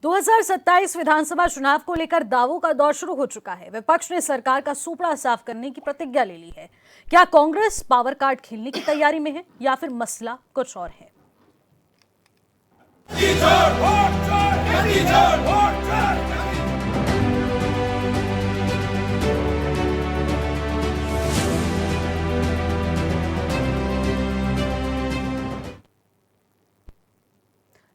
2027 विधानसभा चुनाव को लेकर दावों का दौर शुरू हो चुका है। विपक्ष ने सरकार का सुपड़ा साफ करने की प्रतिज्ञा ले ली है। क्या कांग्रेस पावर कार्ड खेलने की तैयारी में है या फिर मसला कुछ और है?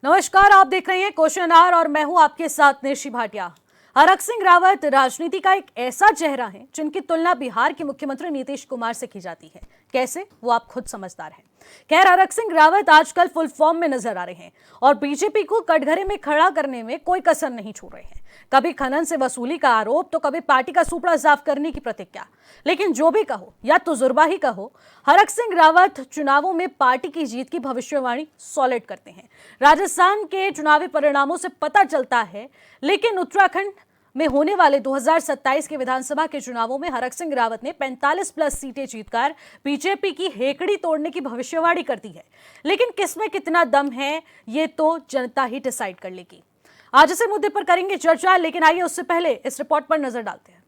नमस्कार, आप देख रहे हैं क्वेश्चन आवर और मैं हूं आपके साथ निशी भाटिया। हरक सिंह रावत राजनीति का एक ऐसा चेहरा है जिनकी तुलना बिहार के मुख्यमंत्री नीतीश कुमार से की जाती है। कैसे, वो आप खुद समझदार हैं। खैर, हरक सिंह रावत आजकल फुल फॉर्म में नजर आ रहे हैं और बीजेपी को कटघरे में खड़ा करने में कोई कसर नहीं छोड़ रहे हैं। कभी खनन से वसूली का आरोप तो कभी पार्टी का सुपड़ा साफ करने की प्रतिज्ञा। लेकिन जो भी कहो या तजुर्बा ही कहो, हरक सिंह रावत चुनावों में पार्टी की जीत की भविष्यवाणी सॉलिड करते हैं। राजस्थान के चुनावी परिणामों से पता चलता है, लेकिन उत्तराखंड में होने वाले 2027 के विधानसभा के चुनावों में हरक सिंह रावत ने 45 प्लस सीटें जीतकर बीजेपी की हेकड़ी तोड़ने की भविष्यवाणी कर दी है। लेकिन किसमें कितना दम है, ये तो जनता ही डिसाइड कर लेगी। आज इस मुद्दे पर करेंगे चर्चा, लेकिन आइए उससे पहले इस रिपोर्ट पर नजर डालते हैं।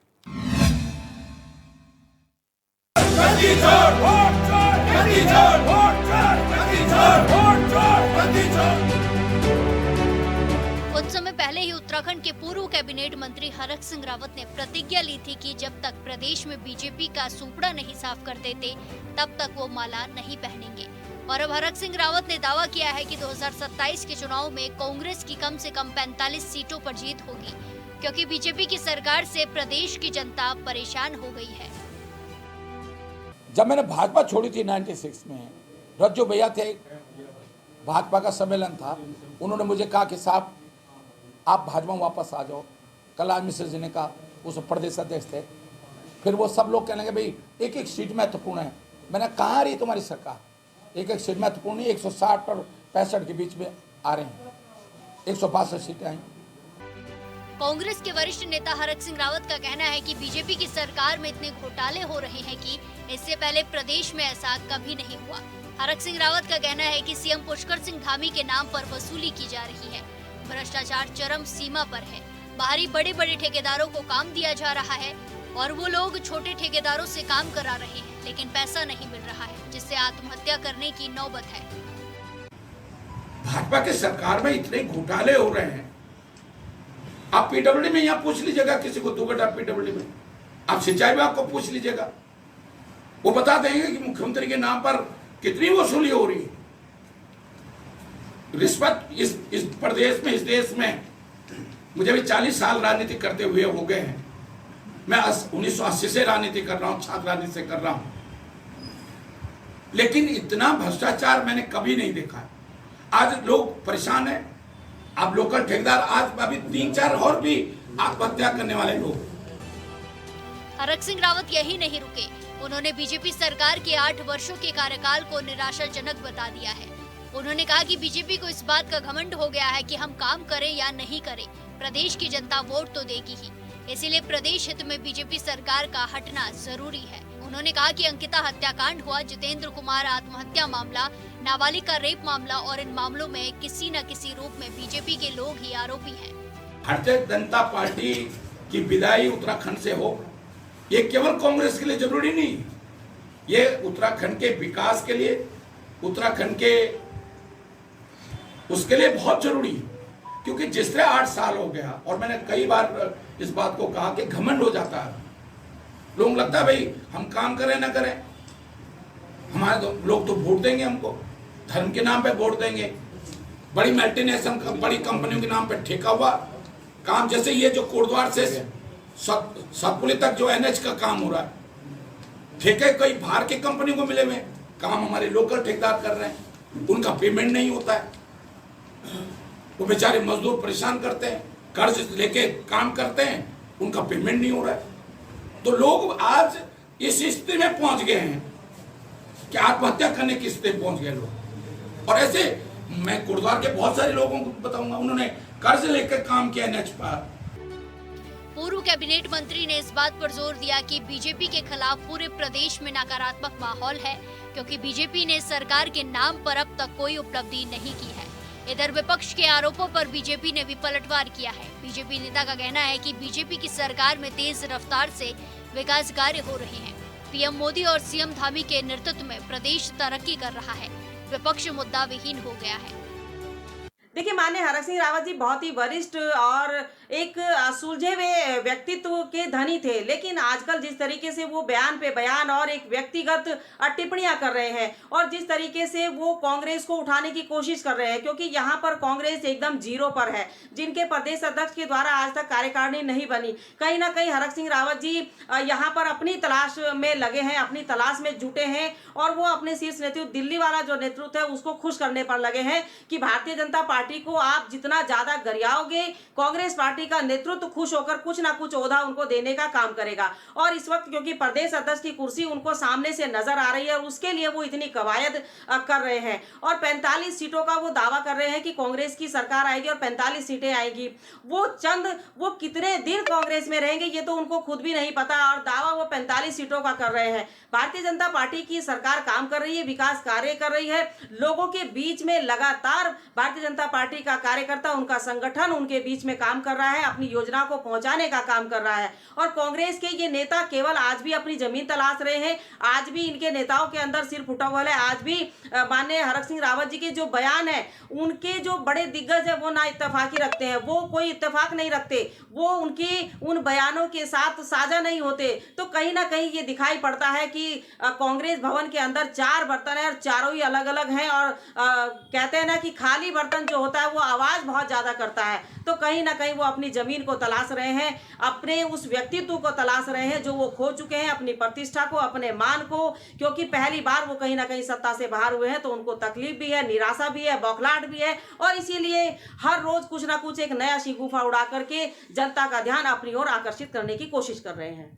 कुछ समय पहले ही उत्तराखंड के पूर्व कैबिनेट मंत्री हरक सिंह रावत ने प्रतिज्ञा ली थी कि जब तक प्रदेश में बीजेपी का सुपड़ा नहीं साफ कर देते, तब तक वो माला नहीं पहनेंगे। और अब हरक सिंह रावत ने दावा किया है कि 2027 के चुनाव में कांग्रेस की कम से कम 45 सीटों पर जीत होगी, क्योंकि बीजेपी की सरकार से प्रदेश की जनता परेशान हो गई है। जब मैंने भाजपा छोड़ी थी 96 में, रज्जो भैया थे, भाजपा का सम्मेलन था, उन्होंने मुझे कहा कि साहब आप भाजपा में वापस आ जाओ। कल्याण मिश्र जी ने कहा, उस प्रदेश अध्यक्ष थे। फिर वो सब लोग कहने लगे भाई एक एक सीट महत्वपूर्ण है। मैंने कहा रही तुम्हारी सरकार, एक एक सीट महत्वपूर्ण है। 160 और 65 के बीच में आ रहे हैं, 162 सीटें आई। कांग्रेस के वरिष्ठ नेता हरक सिंह रावत का कहना है कि बीजेपी की सरकार में इतने घोटाले हो रहे हैं कि इससे पहले प्रदेश में ऐसा कभी नहीं हुआ। हरक सिंह रावत का कहना है कि सीएम पुष्कर सिंह धामी के नाम पर वसूली की जा रही है। भ्रष्टाचार चरम सीमा पर है। बाहरी बड़े बड़े ठेकेदारों को काम दिया जा रहा है और वो लोग छोटे ठेकेदारों से काम करा रहे हैं, लेकिन पैसा नहीं मिल रहा है, जिससे आत्महत्या करने की नौबत है। भाजपा की सरकार में इतने घोटाले हो रहे हैं। आप पीडब्ल्यूडी में यहाँ पूछ लीजिएगा किसी को, 2 घंटा पीडब्ल्यूडी में आप सिंचाई विभाग को पूछ लीजिएगा, वो बता देंगे कि मुख्यमंत्री के नाम पर कितनी वसूली हो रही है। रिश्वत इस प्रदेश में, इस देश में मुझे भी 40 साल राजनीति करते हुए हो गए हैं। मैं 1980 से राजनीति कर रहा हूं, छात्र राजनीति से कर रहा हूं, लेकिन इतना भ्रष्टाचार मैंने कभी नहीं देखा। आज लोग परेशान हैं। आप लोकल ठेकेदार, आज अभी 3-4 और भी आत्महत्या करने वाले लोग। हरक सिंह रावत यही नहीं रुके। उन्होंने बीजेपी सरकार के 8 वर्षों के कार्यकाल को निराशाजनक बता दिया है। उन्होंने कहा कि बीजेपी को इस बात का घमंड हो गया है कि हम काम करें या नहीं करें, प्रदेश की जनता वोट तो देगी ही। इसीलिए प्रदेश हित में बीजेपी सरकार का हटना जरूरी है। उन्होंने कहा कि अंकिता हत्याकांड हुआ, जितेंद्र कुमार आत्महत्या मामला, नाबालिग का रेप मामला, और इन मामलों में किसी न किसी रूप में बीजेपी के लोग ही आरोपी हैं। भारतीय जनता पार्टी की विदाई उत्तराखंड से हो, ये केवल कांग्रेस के लिए जरूरी नहीं, ये उत्तराखंड के विकास के लिए, उत्तराखंड के उसके लिए बहुत जरूरी है। क्योंकि जिस तरह 8 साल हो गया, और मैंने कई बार इस बात को कहा कि घमंड हो जाता है। लोग लगता है भाई हम काम करें ना करें, हमारे तो लोग तो वोट देंगे, हमको धर्म के नाम पे वोट देंगे। बड़ी मल्टीनेशनल बड़ी कंपनियों के नाम पे ठेका हुआ काम, जैसे ये जो कोटद्वार से सतपुली तक जो NH का काम हो रहा है, ठेके कई बाहर की कंपनियों को मिले हुए, काम हमारे लोकल ठेकेदार कर रहे हैं, उनका पेमेंट नहीं होता है। वो बेचारे मजदूर परेशान करते हैं, कर्ज लेके काम करते हैं, उनका पेमेंट नहीं हो रहा है। तो लोग आज इस स्थिति में पहुंच गए हैं कि आत्महत्या करने की स्थिति में पहुंच गए लोग। और ऐसे मैं कोटद्वार के बहुत सारे लोगों को बताऊंगा, उन्होंने कर्ज लेकर काम किया NH पर। पूर्व कैबिनेट मंत्री ने इस बात पर जोर दिया कि बीजेपी के खिलाफ पूरे प्रदेश में नकारात्मक माहौल है, क्योंकि बीजेपी ने सरकार के नाम पर अब तक कोई उपलब्धि नहीं की है। इधर विपक्ष के आरोपों पर बीजेपी ने भी पलटवार किया है। बीजेपी नेता का कहना है कि बीजेपी की सरकार में तेज रफ्तार से विकास कार्य हो रहे हैं। पीएम मोदी और सीएम धामी के नेतृत्व में प्रदेश तरक्की कर रहा है। विपक्ष मुद्दा विहीन हो गया है। देखिए, माननीय हरक सिंह रावत जी बहुत ही वरिष्ठ और एक सुलझे हुए व्यक्तित्व के धनी थे, लेकिन आजकल जिस तरीके से वो बयान पे बयान और एक व्यक्तिगत टिप्पणियां कर रहे हैं और जिस तरीके से वो कांग्रेस को उठाने की कोशिश कर रहे हैं, क्योंकि यहाँ पर कांग्रेस एकदम जीरो पर है। जिनके प्रदेश अध्यक्ष के द्वारा आज तक कार्यकारिणी नहीं बनी, कहीं ना कहीं हरक सिंह रावत जी यहाँ पर अपनी तलाश में लगे हैं, अपनी तलाश में जुटे हैं और वो अपने शीर्ष नेतृत्व दिल्ली वाला जो नेतृत्व है उसको खुश करने पर लगे हैं कि भारतीय जनता पार्टी को आप जितना ज्यादा गरियाओगे, कांग्रेस पार्टी का नेतृत्व खुश होकर कुछ ना कुछ ओहदा उनको देने का काम करेगा। और इस वक्त क्योंकि प्रदेश अध्यक्ष की कुर्सी उनको सामने से नजर आ रही है और उसके लिए वो इतनी कवायद कर रहे हैं और 45 सीटों का वो दावा कर रहे हैं कि कांग्रेस की सरकार आएगी और 45 सीटें आएगी। वो कितने दिन कांग्रेस में रहेंगे ये तो उनको खुद भी नहीं पता और दावा वो 45 सीटों का कर रहे हैं। भारतीय जनता पार्टी की सरकार काम कर रही है, विकास कार्य कर रही है, लोगों के बीच में लगातार भारतीय जनता पार्टी का कार्यकर्ता, उनका संगठन उनके बीच में काम कर रहा है, अपनी योजना को पहुंचाने का काम कर रहा है। और कांग्रेस के ये नेता केवल आज भी अपनी जमीन तलाश रहे हैं, आज भी इनके नेताओं के अंदर सिर फुटा हुआ है। आज भी माननीय हरक सिंह रावत जी के जो बयान है, उनके जो बड़े दिग्गज है वो ना इत्तेफाकी रखते हैं, वो कोई इत्तेफाक नहीं रखते, वो उनकी उन बयानों के साथ साझा नहीं होते। तो कहीं ना कहीं ये दिखाई पड़ता है कि कांग्रेस भवन के अंदर 4 बर्तन है और चारों ही अलग अलग हैं और कहते हैं ना कि खाली बर्तन जो होता है वो आवाज बहुत ज्यादा करता है। तो कहीं ना कहीं वो अपनी जमीन को तलाश रहे हैं, अपने उस व्यक्तित्व को तलाश रहे हैं जो वो खो चुके हैं, अपनी प्रतिष्ठा को, अपने मान को, क्योंकि पहली बार वो कहीं ना कहीं सत्ता से बाहर हुए हैं तो उनको तकलीफ भी है, निराशा भी है, बौखलाहट भी है और इसीलिए हर रोज कुछ ना कुछ एक नया शिगुफा उड़ा करके जनता का ध्यान अपनी ओर आकर्षित करने की कोशिश कर रहे हैं।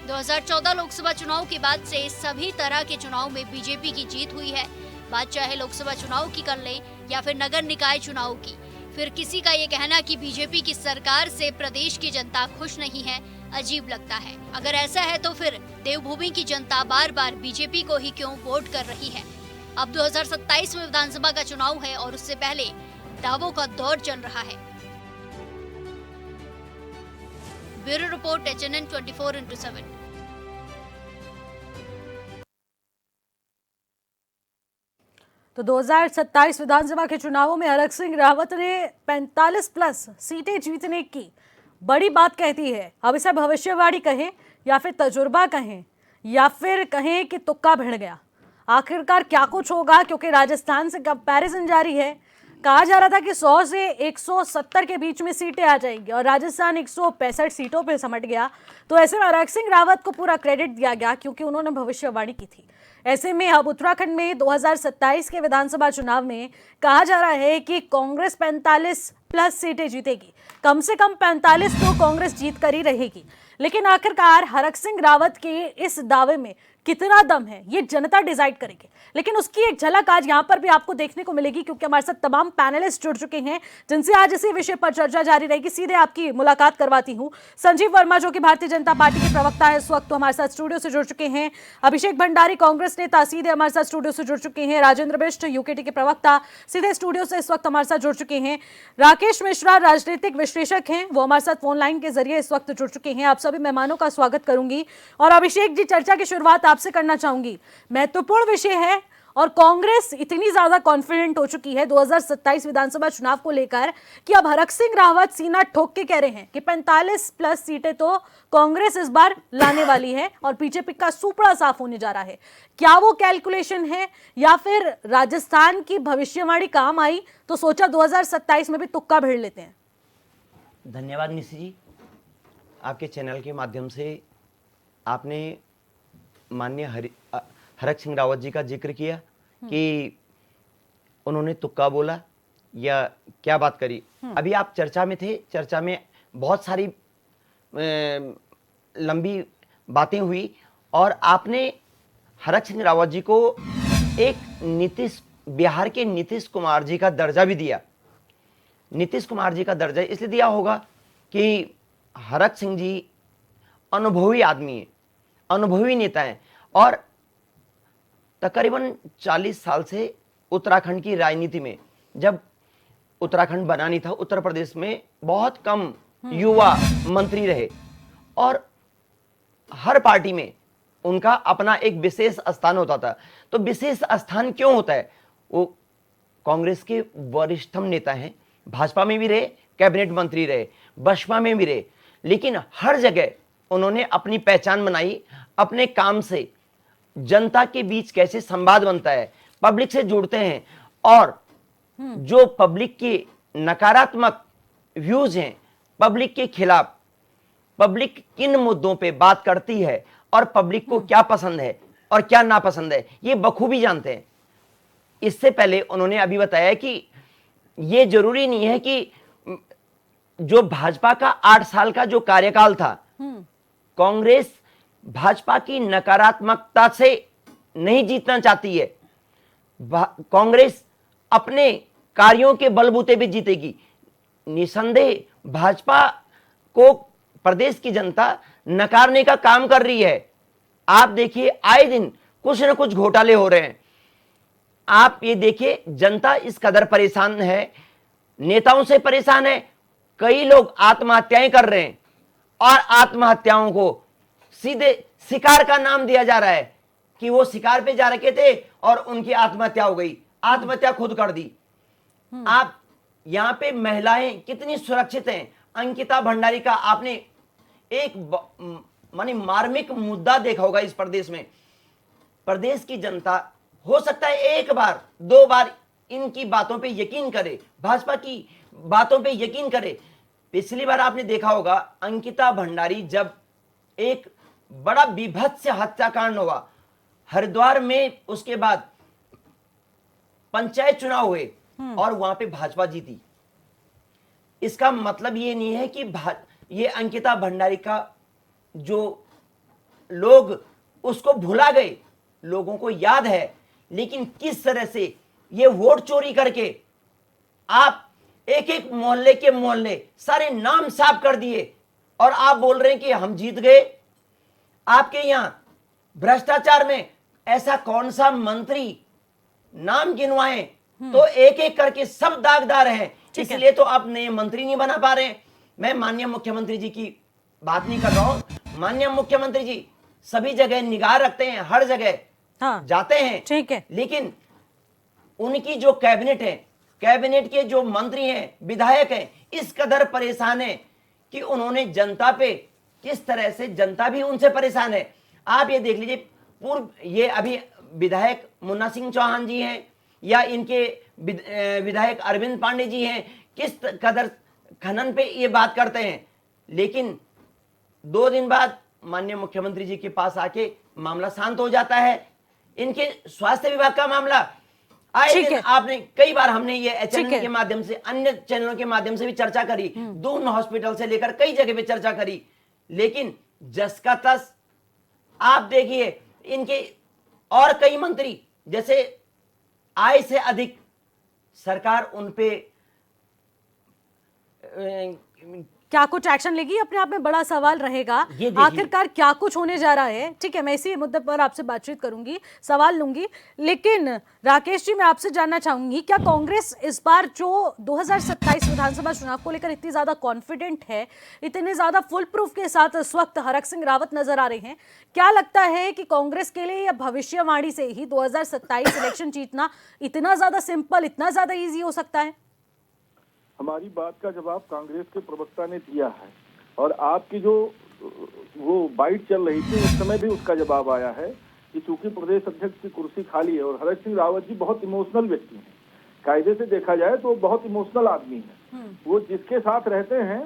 2014 लोकसभा चुनाव के बाद से सभी तरह के चुनाव में बीजेपी की जीत हुई है। बात चाहे लोकसभा चुनाव की कर लें या फिर नगर निकाय चुनाव की। फिर किसी का ये कहना कि बीजेपी की सरकार से प्रदेश की जनता खुश नहीं है, अजीब लगता है। अगर ऐसा है तो फिर देवभूमि की जनता बार बार बीजेपी को ही क्यों वोट कर रही है। अब 2027 में विधानसभा का चुनाव है और उससे पहले दावों का दौर चल रहा है। Bureau report HNN 24/7। तो 2027 विधानसभा के चुनावों में हरक सिंह रावत ने 45+ सीटें जीतने की बड़ी बात कहती है। अब इसे भविष्यवाणी कहें या फिर तजुर्बा कहें या फिर कहें कि तुक्का भिड़ गया, आखिरकार क्या कुछ होगा, क्योंकि राजस्थान से कंपैरिजन जारी है। कहा जा रहा था कि 100 से 170 के बीच में सीटें आ जाएंगी और राजस्थान 165 सीटों पर समट गया। तो ऐसे में हरक सिंह रावत को पूरा क्रेडिट दिया गया क्योंकि उन्होंने भविष्यवाणी की थी। ऐसे में अब उत्तराखंड में 2027 के विधानसभा चुनाव में कहा जा रहा है कि कांग्रेस 45+ सीटें जीतेगी, कम से कम 45 तो कांग्रेस जीत कर ही रहेगी। लेकिन आखिरकार हरक सिंह रावत के इस दावे में कितना दम है ये जनता डिसाइड करेगी। लेकिन उसकी एक झलक आज यहाँ पर भी आपको देखने को मिलेगी क्योंकि हमारे साथ तमाम पैनलिस्ट जुड़ चुके हैं जिनसे आज इसी विषय पर चर्चा जारी रहेगी। सीधे आपकी मुलाकात करवाती हूँ। संजीव वर्मा जो कि भारतीय जनता पार्टी के प्रवक्ता है, इस वक्त तो हमारे साथ स्टूडियो से जुड़ चुके हैं। अभिषेक भंडारी कांग्रेस नेता सीधे हमारे साथ स्टूडियो से जुड़ चुके हैं। राजेंद्र बिष्ट यूकेटी के प्रवक्ता सीधे स्टूडियो से इस वक्त हमारे साथ जुड़ चुके हैं। राकेश मिश्रा राजनीतिक विश्लेषक हैं, वो हमारे साथ फोन लाइन के जरिए इस वक्त जुड़ चुके हैं। आप सभी मेहमानों का स्वागत करूंगी और अभिषेक जी, चर्चा की शुरुआत आपसे करना चाहूंगी। महत्वपूर्ण विषय है और कांग्रेस इतनी ज्यादा कॉन्फिडेंट हो चुकी है 2027 विधानसभा चुनाव को लेकर कि अब हरक सिंह रावत सीना ठोक के कह रहे हैं कि 45+ सीटें तो कांग्रेस इस बार लाने वाली है और बीजेपी का सुपड़ा साफ होने जा रहा है। क्या वो कैलकुलेशन है या फिर राजस्थान की भविष्यवाणी काम आई तो सोचा 2027 में भी तुक्का भिड़ लेते हैं? धन्यवाद निशी जी, आपके चैनल के माध्यम से आपने माननीय हरक सिंह रावत जी का जिक्र किया कि उन्होंने तुक्का बोला या क्या बात करी। अभी आप चर्चा में थे, चर्चा में बहुत सारी लंबी बातें हुई और आपने हरक सिंह रावत जी को एक बिहार के नीतीश कुमार जी का दर्जा भी दिया। नीतीश कुमार जी का दर्जा इसलिए दिया होगा कि हरक सिंह जी अनुभवी आदमी है, अनुभवी नेता है और तकरीबन 40 साल से उत्तराखंड की राजनीति में, जब उत्तराखंड बना नहीं था, उत्तर प्रदेश में बहुत कम युवा मंत्री रहे और हर पार्टी में उनका अपना एक विशेष स्थान होता था। तो विशेष स्थान क्यों होता है? वो कांग्रेस के वरिष्ठतम नेता हैं, भाजपा में भी रहे, कैबिनेट मंत्री रहे, बसपा में भी रहे, लेकिन हर जगह उन्होंने अपनी पहचान बनाई अपने काम से। जनता के बीच कैसे संवाद बनता है, पब्लिक से जुड़ते हैं और जो पब्लिक के नकारात्मक व्यूज हैं, पब्लिक के खिलाफ, पब्लिक किन मुद्दों पे बात करती है और पब्लिक को क्या पसंद है और क्या नापसंद है, ये बखूबी जानते हैं। इससे पहले उन्होंने अभी बताया कि ये जरूरी नहीं है कि जो भाजपा का 8 साल का जो कार्यकाल था, कांग्रेस भाजपा की नकारात्मकता से नहीं जीतना चाहती है। कांग्रेस अपने कार्यों के बलबूते पे जीतेगी। निसंदेह भाजपा को प्रदेश की जनता नकारने का काम कर रही है। आप देखिए, आए दिन कुछ न कुछ घोटाले हो रहे हैं। आप ये देखिए, जनता इस कदर परेशान है, नेताओं से परेशान है। कई लोग आत्महत्याएं कर रहे हैं और आत्महत्याओं को सीधे शिकार का नाम दिया जा रहा है कि वो शिकार पे जा रखे थे और उनकी आत्महत्या हो गई, आत्महत्या खुद कर दी। आप यहां पे महिलाएं कितनी सुरक्षित हैं। अंकिता भंडारी का आपने एक माने मार्मिक मुद्दा देखा होगा इस प्रदेश में। प्रदेश की जनता हो सकता है 1 बार 2 बार इनकी बातों पे यकीन करे, भाजपा की बातों पे यकीन करे। पिछली बार आपने देखा होगा अंकिता भंडारी जब एक बड़ा बीभत्स हत्याकांड हुआ हरिद्वार में, उसके बाद पंचायत चुनाव हुए और वहां पे भाजपा जीती। इसका मतलब ये नहीं है कि ये अंकिता भंडारी का जो लोग उसको भुला गए, लोगों को याद है, लेकिन किस तरह से ये वोट चोरी करके आप एक एक मोहल्ले के मोहल्ले सारे नाम साफ कर दिए और आप बोल रहे हैं कि हम जीत गए। आपके यहां भ्रष्टाचार में ऐसा कौन सा मंत्री नाम गिनवाए तो एक एक करके सब दागदार हैं, इसलिए तो आप नए मंत्री नहीं बना पा रहे हैं। मैं माननीय मुख्यमंत्री जी की बात नहीं कर रहा हूं। माननीय मुख्यमंत्री जी सभी जगह निगाह रखते हैं, हर जगह जाते हैं, ठीक है, लेकिन उनकी जो कैबिनेट है, कैबिनेट के जो मंत्री हैं, विधायक हैं, इस कदर परेशान है कि उन्होंने जनता पे किस तरह से, जनता भी उनसे परेशान है। आप ये देख लीजिए, पूर्व ये अभी विधायक मुन्ना सिंह चौहान जी हैं या इनके विधायक अरविंद पांडे जी हैं, किस कदर खनन पे ये बात करते हैं, लेकिन 2 दिन बाद माननीय मुख्यमंत्री जी के पास आके मामला शांत हो जाता है। इनके स्वास्थ्य विभाग का मामला आए दिन आपने कई बार, हमने ये एचएनएन के माध्यम से, अन्य चैनलों के माध्यम से भी चर्चा करी, दून हॉस्पिटल से लेकर कई जगह पे चर्चा करी, लेकिन जस का तस आप देखिए इनके और कई मंत्री, जैसे आय से अधिक सरकार उन पे क्या कुछ एक्शन लेगी, अपने आप में बड़ा सवाल रहेगा। आखिरकार क्या कुछ होने जा रहा है? ठीक है, मैं इसी मुद्दे पर आपसे बातचीत करूंगी, सवाल लूंगी, लेकिन राकेश जी मैं आपसे जानना चाहूंगी, क्या कांग्रेस इस बार जो 2027 विधानसभा चुनाव को लेकर इतनी ज्यादा कॉन्फिडेंट है, इतने ज्यादा फुल प्रूफ के साथ इस वक्त हरक सिंह रावत नजर आ रहे हैं, क्या लगता है कि कांग्रेस के लिए या भविष्यवाणी से ही 2027 इलेक्शन जीतना इतना ज्यादा सिंपल, इतना ज्यादा ईजी हो सकता है? हमारी बात का जवाब कांग्रेस के प्रवक्ता ने दिया है और आपकी जो वो बाइट चल रही थी उस समय भी उसका जवाब आया है कि चूंकि प्रदेश अध्यक्ष की कुर्सी खाली है और हरक सिंह रावत जी बहुत इमोशनल व्यक्ति हैं, कायदे से देखा जाए तो बहुत इमोशनल आदमी है। वो जिसके साथ रहते हैं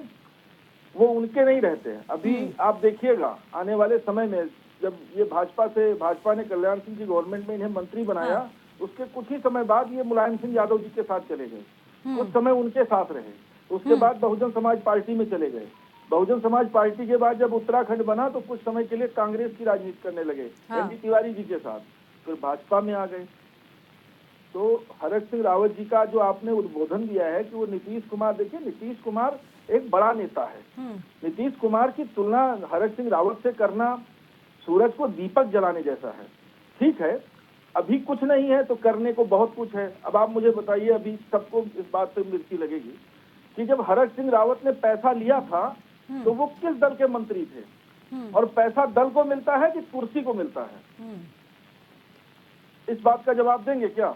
वो उनके नहीं रहते हैं। अभी आप देखिएगा आने वाले समय में जब ये भाजपा ने कल्याण सिंह की गवर्नमेंट में इन्हें मंत्री बनाया, उसके कुछ ही समय बाद ये मुलायम सिंह यादव जी के साथ चले गए, उस समय उनके साथ रहे, उसके बाद बहुजन समाज पार्टी में चले गए। बहुजन समाज पार्टी के बाद जब उत्तराखंड बना तो कुछ समय के लिए कांग्रेस की राजनीति करने लगे एनडी तिवारी जी के साथ, फिर भाजपा में आ गए। तो हरक सिंह रावत जी का जो आपने उद्बोधन दिया है कि वो नीतीश कुमार, देखिए नीतीश कुमार एक बड़ा नेता है। नीतीश कुमार की तुलना हरक सिंह रावत से करना सूरज को दीपक जलाने जैसा है। ठीक है, अभी कुछ नहीं है तो करने को बहुत कुछ है। अब आप मुझे बताइए, अभी सबको इस बात पे मिर्ची लगेगी कि जब हरक सिंह रावत ने पैसा लिया था तो वो किस दल के मंत्री थे, और पैसा दल को मिलता है कि कुर्सी को मिलता है? इस बात का जवाब देंगे क्या?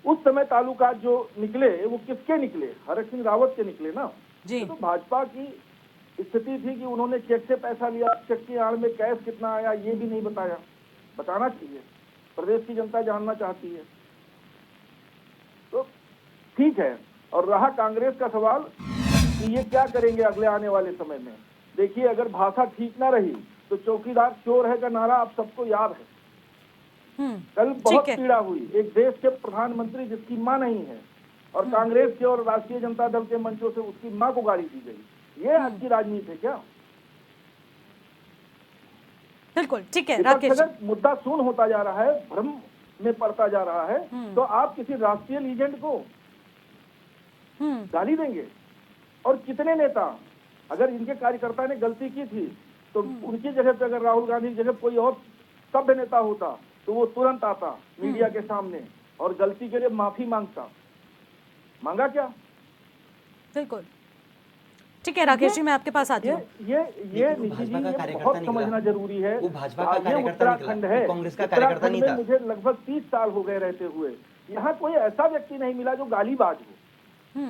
उस समय तालुकात जो निकले वो किसके निकले? हरक सिंह रावत के निकले ना जी। तो भाजपा की स्थिति थी कि उन्होंने चेक से पैसा लिया, चेक की आड़ में कैश कितना आया ये भी नहीं बताया। बताना चाहिए, प्रदेश की जनता जानना चाहती है। तो ठीक है। और रहा कांग्रेस का सवाल कि ये क्या करेंगे अगले आने वाले समय में, देखिए अगर भाषा ठीक ना रही तो चौकीदार चोर है का नारा आप सबको याद है। कल बहुत ठीक है। पीड़ा हुई, एक देश के प्रधानमंत्री जिसकी मां नहीं है और कांग्रेस के और राष्ट्रीय जनता दल के मंचों से उसकी मां को गाली दी गई। ये आज की राजनीति है क्या? बिल्कुल ठीक है विपक्ष राकेश जी। अगर मुद्दा शून्य होता जा रहा है, भ्रम में पड़ता जा रहा है, तो आप किसी राष्ट्रीय लीजेंड को गाली देंगे? और कितने नेता, अगर इनके कार्यकर्ता ने गलती की थी तो उनकी जगह पे अगर राहुल गांधी की जगह कोई और सभ्य नेता होता तो वो तुरंत आता मीडिया के सामने और गलती के लिए माफी मांगता। मांगा क्या? बिल्कुल ठीक है राकेश जी, मैं आपके पास आती हूँ। ये लेकिन वो निखिल जी, भाजपा का ये कार्यकर्ता बहुत निकला। समझना जरूरी है। वो भाजपा का ये कार्यकर्ता उत्तराखंड निकला, है, वो कांग्रेस का कार्यकर्ता नहीं उत्तराखंड में था। मुझे लगभग 30 साल हो गए रहते हुए, यहाँ कोई ऐसा व्यक्ति नहीं मिला जो गालीबाज हो,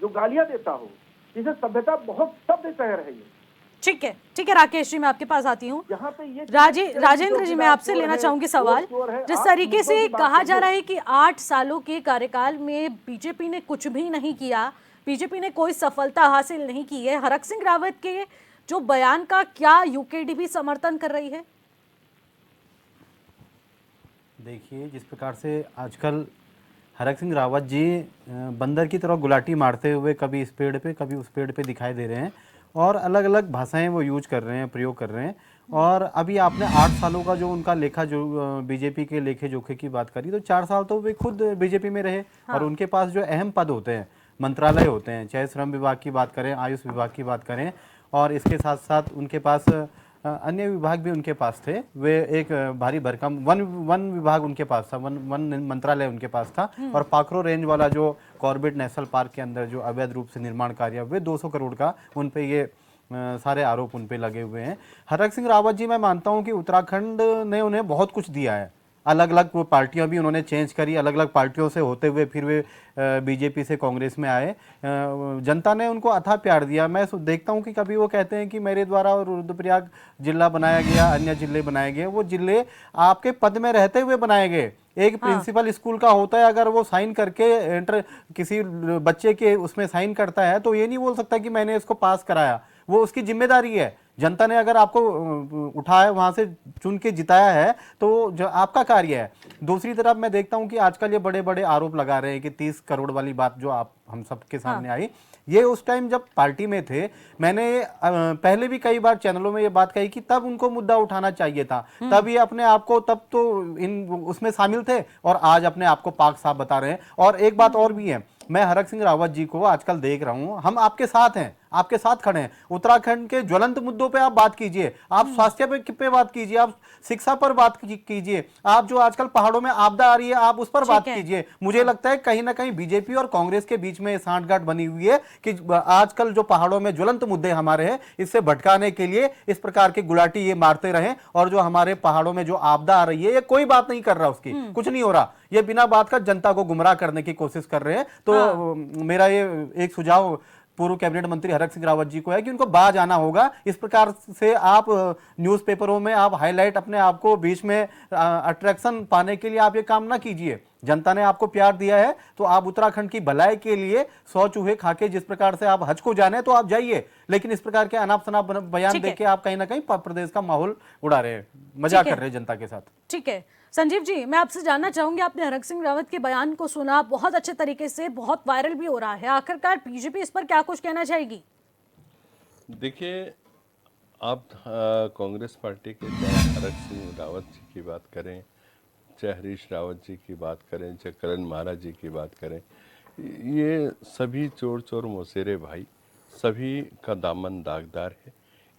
जो गालियां देता हो, जिसे सभ्यता बहुत सभ्य शहर है ये। ठीक है राकेश जी, मैं आपके पास आती हूँ। यहाँ पे ये राजेंद्र जी, मैं आपसे लेना चाहूंगी सवाल। जिस तरीके से कहा जा रहा है कि 8 सालों के कार्यकाल में बीजेपी ने कुछ भी नहीं किया, बीजेपी ने कोई सफलता हासिल नहीं की है, हरक सिंह रावत के जो बयान का क्या यूकेडी भी समर्थन कर रही है? देखिए, जिस प्रकार से आजकल हरक सिंह रावत जी बंदर की तरह गुलाटी मारते हुए कभी इस पेड़ पे कभी उस पेड़ पे दिखाई दे रहे हैं और अलग अलग भाषाएं वो यूज कर रहे हैं, प्रयोग कर रहे हैं। और अभी आपने 8 सालों का जो उनका लेखा जो बीजेपी के लेखे जोखे की बात करी, तो 4 साल तो वे खुद बीजेपी में रहे। और उनके पास जो अहम पद होते हैं, मंत्रालय होते हैं, चाहे श्रम विभाग की बात करें, आयुष विभाग की बात करें, और इसके साथ साथ उनके पास अन्य विभाग भी उनके पास थे। वे एक भारी भरकम वन विभाग उनके पास था, वन मंत्रालय उनके पास था। और पाखरो रेंज वाला जो कॉर्बेट नेशनल पार्क के अंदर जो अवैध रूप से निर्माण कार्य, वे 200 करोड़ का उन पे ये सारे आरोप उन पे लगे हुए हैं। हरक सिंह रावत जी, मैं मानता हूं कि उत्तराखंड ने उन्हें बहुत कुछ दिया है। अलग अलग वो पार्टियां भी उन्होंने चेंज करी, अलग अलग पार्टियों से होते हुए फिर वे बीजेपी से कांग्रेस में आए। जनता ने उनको अथाह प्यार दिया। मैं देखता हूं कि कभी वो कहते हैं कि मेरे द्वारा और रुद्रप्रयाग जिला बनाया गया, अन्य जिले बनाए गए, वो जिले आपके पद में रहते हुए बनाए गए। एक प्रिंसिपल स्कूल का होता है, अगर वो साइन करके किसी बच्चे के उसमें साइन करता है तो ये नहीं बोल सकता कि मैंने इसको पास कराया, वो उसकी जिम्मेदारी है। जनता ने अगर आपको उठाया, वहां से चुन के जिताया है, तो जो आपका कार्य है। दूसरी तरफ मैं देखता हूं कि आजकल ये बड़े बड़े आरोप लगा रहे हैं कि 30 करोड़ वाली बात जो आप हम सबके सामने आई, ये उस टाइम जब पार्टी में थे, मैंने पहले भी कई बार चैनलों में ये बात कही कि तब उनको मुद्दा उठाना चाहिए था। तब ये अपने आप को, तब तो इन उसमें शामिल थे, और आज अपने आप को पाक साफ बता रहे हैं। और एक बात और भी है, मैं हरक सिंह रावत जी को आजकल देख रहा हूं, हम आपके साथ हैं, आपके साथ खड़े हैं। उत्तराखंड के ज्वलंत मुद्दों पे आप बात कीजिए, आप स्वास्थ्य पे बात कीजिए, आप शिक्षा पर बात कीजिए, आप जो आजकल पहाड़ों में आपदा आ रही है आप उस पर बात कीजिए। मुझे लगता है कहीं ना कहीं बीजेपी और कांग्रेस के बीच में सांठगांठ बनी हुई है कि आजकल जो पहाड़ों में ज्वलंत मुद्दे हमारे हैं, इससे भटकाने के लिए इस प्रकार की गुलाटी ये मारते रहे। और जो हमारे पहाड़ों में जो आपदा आ रही है, ये कोई बात नहीं कर रहा, उसकी कुछ नहीं हो रहा, ये बिना बात का जनता को गुमराह करने की कोशिश कर रहे हैं। तो मेरा ये एक सुझाव पूर्व कैबिनेट मंत्री हरक सिंह रावत जी को है कि उनको बाज आना होगा। इस प्रकार से आप न्यूज़पेपरों में आप हाईलाइट अपने आप को बीच में अट्रैक्शन पाने के लिए आप ये काम ना कीजिए। जनता ने आपको प्यार दिया है तो आप उत्तराखंड की भलाई के लिए 100 चूहे खाके जिस प्रकार से आप हज को जाने तो आप जाइए, लेकिन इस प्रकार के अनाप शनाप बयान देके आप कहीं ना कहीं प्रदेश का माहौल उड़ा रहे हैं, मजाक कर रहे हैं जनता के साथ। ठीक है संजीव जी, मैं आपसे जानना चाहूंगी, आपने हरक सिंह रावत के बयान को सुना, बहुत अच्छे तरीके से, बहुत वायरल भी हो रहा है, आखिरकार बीजेपी इस पर क्या कुछ कहना चाहेगी? देखिए, आप कांग्रेस पार्टी के चाहे हरक सिंह रावत जी की बात करें, चाहे हरीश रावत जी की बात करें, चाहे करण महाराज जी की बात करें, ये सभी चोर चोर मौसेरे भाई, सभी का दामन दागदार है।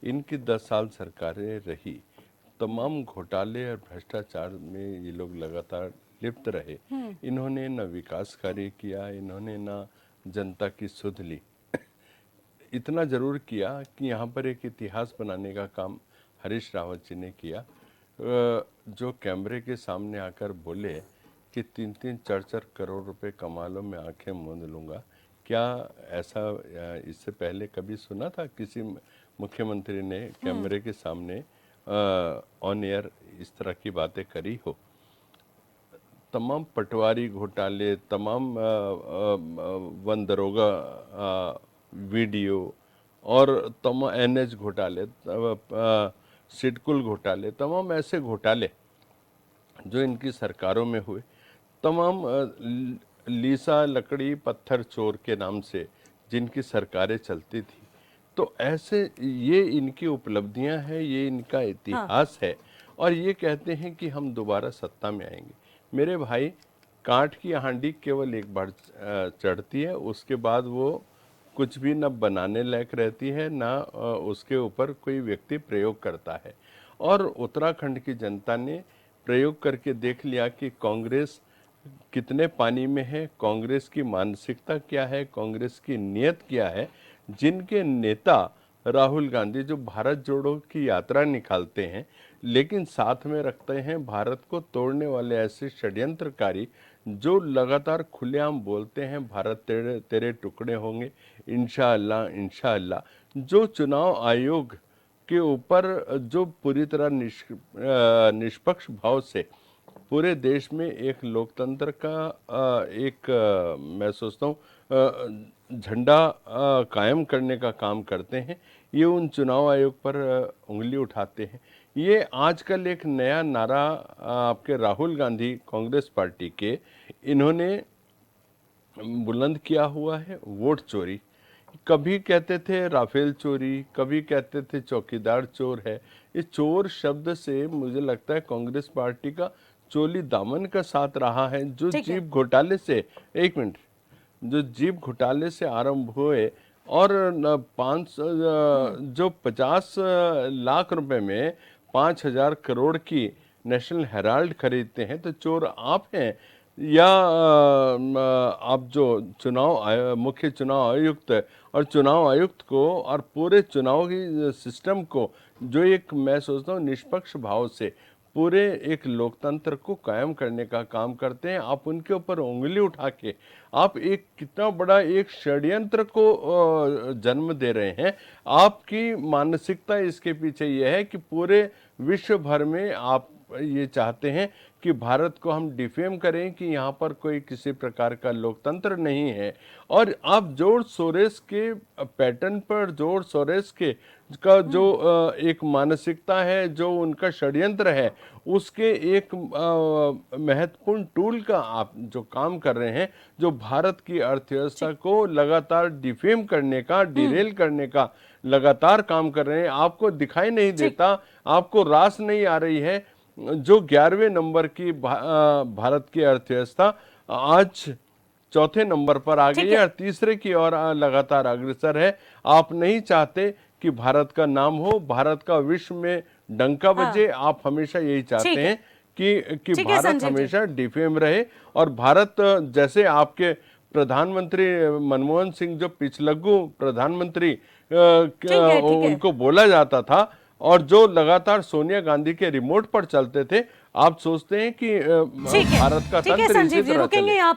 इनकी 10 साल सरकारें रही तमाम घोटाले और भ्रष्टाचार में ये लोग लगातार लिप्त रहे। इन्होंने न विकास कार्य किया, इन्होंने न जनता की सुध ली। इतना जरूर किया कि यहाँ पर एक इतिहास बनाने का काम हरीश रावत जी ने किया, जो कैमरे के सामने आकर बोले कि 3-3, 4-4 करोड़ रुपए कमा लो, मैं आंखें मूंद लूँगा। क्या ऐसा इससे पहले कभी सुना था किसी मुख्यमंत्री ने कैमरे के सामने ऑन एयर इस तरह की बातें करी हो? तमाम पटवारी घोटाले, तमाम वन दरोगा वीडियो और तमाम NH घोटाले, सिडकुल घोटाले, तमाम ऐसे घोटाले जो इनकी सरकारों में हुए, तमाम लीसा लकड़ी पत्थर चोर के नाम से जिनकी सरकारें चलती थी, तो ऐसे ये इनकी उपलब्धियां हैं, ये इनका इतिहास है। और ये कहते हैं कि हम दोबारा सत्ता में आएंगे। मेरे भाई, कांट की हांडी केवल एक बार चढ़ती है, उसके बाद वो कुछ भी न बनाने लायक रहती है, ना उसके ऊपर कोई व्यक्ति प्रयोग करता है। और उत्तराखंड की जनता ने प्रयोग करके देख लिया कि कांग्रेस कितने पानी में है, कांग्रेस की मानसिकता क्या है, कांग्रेस की नीयत क्या है। जिनके नेता राहुल गांधी जो भारत जोड़ो की यात्रा निकालते हैं, लेकिन साथ में रखते हैं भारत को तोड़ने वाले ऐसे षड्यंत्रकारी जो लगातार खुलेआम बोलते हैं भारत तेरे टुकड़े होंगे, इंशाअल्लाह इंशाअल्लाह। जो चुनाव आयोग के ऊपर जो पूरी तरह निष्पक्ष भाव से पूरे देश में एक लोकतंत्र का एक मैं सोचता हूँ झंडा कायम करने का काम करते हैं, ये उन चुनाव आयोग पर उंगली उठाते हैं। ये आजकल एक नया नारा आपके राहुल गांधी कांग्रेस पार्टी के इन्होंने बुलंद किया हुआ है, वोट चोरी। कभी कहते थे राफेल चोरी, कभी कहते थे चौकीदार चोर है। इस चोर शब्द से मुझे लगता है कांग्रेस पार्टी का चोली दामन का साथ रहा है। जो जीप घोटाले से, एक मिनट, जो जीप घोटाले से आरंभ हुए और 50 लाख रुपए में 5,000 करोड़ की नेशनल हेराल्ड खरीदते हैं, तो चोर आप हैं या आप जो मुख्य चुनाव आयुक्त और चुनाव आयुक्त को और पूरे चुनाव की सिस्टम को जो एक मैं सोचता हूँ निष्पक्ष भाव से पूरे एक लोकतंत्र को कायम करने का काम करते हैं, आप उनके ऊपर उंगली उठा के आप एक कितना बड़ा एक षड्यंत्र को जन्म दे रहे हैं। आपकी मानसिकता इसके पीछे यह है कि पूरे विश्व भर में आप ये चाहते हैं कि भारत को हम डिफेम करें कि यहाँ पर कोई किसी प्रकार का लोकतंत्र नहीं है। और आप जॉर्ज सोरोस के पैटर्न पर, जॉर्ज सोरोस के का जो एक मानसिकता है, जो उनका षड्यंत्र है, उसके एक महत्वपूर्ण टूल का आप जो काम कर रहे हैं, जो भारत की अर्थव्यवस्था को लगातार डिफेम करने का, डिरेल करने का लगातार काम कर रहे हैं। आपको दिखाई नहीं देता, आपको रास नहीं आ रही है जो 11वें नंबर की भारत की अर्थव्यवस्था आज चौथे नंबर पर आ गई है और तीसरे की ओर लगातार अग्रसर है। आप नहीं चाहते कि भारत का नाम हो, भारत का विश्व में डंका बजे। आप हमेशा यही चाहते हैं कि भारत हमेशा डिफेम रहे। और भारत जैसे आपके प्रधानमंत्री मनमोहन सिंह जो पिछलग्गू प्रधानमंत्री उनको बोला जाता था और जो लगातार सोनिया गांधी के रिमोट पर चलते थे, आप सोचते हैं कि भारत का तंत्र संजीव जी रुकेंगे यहाँ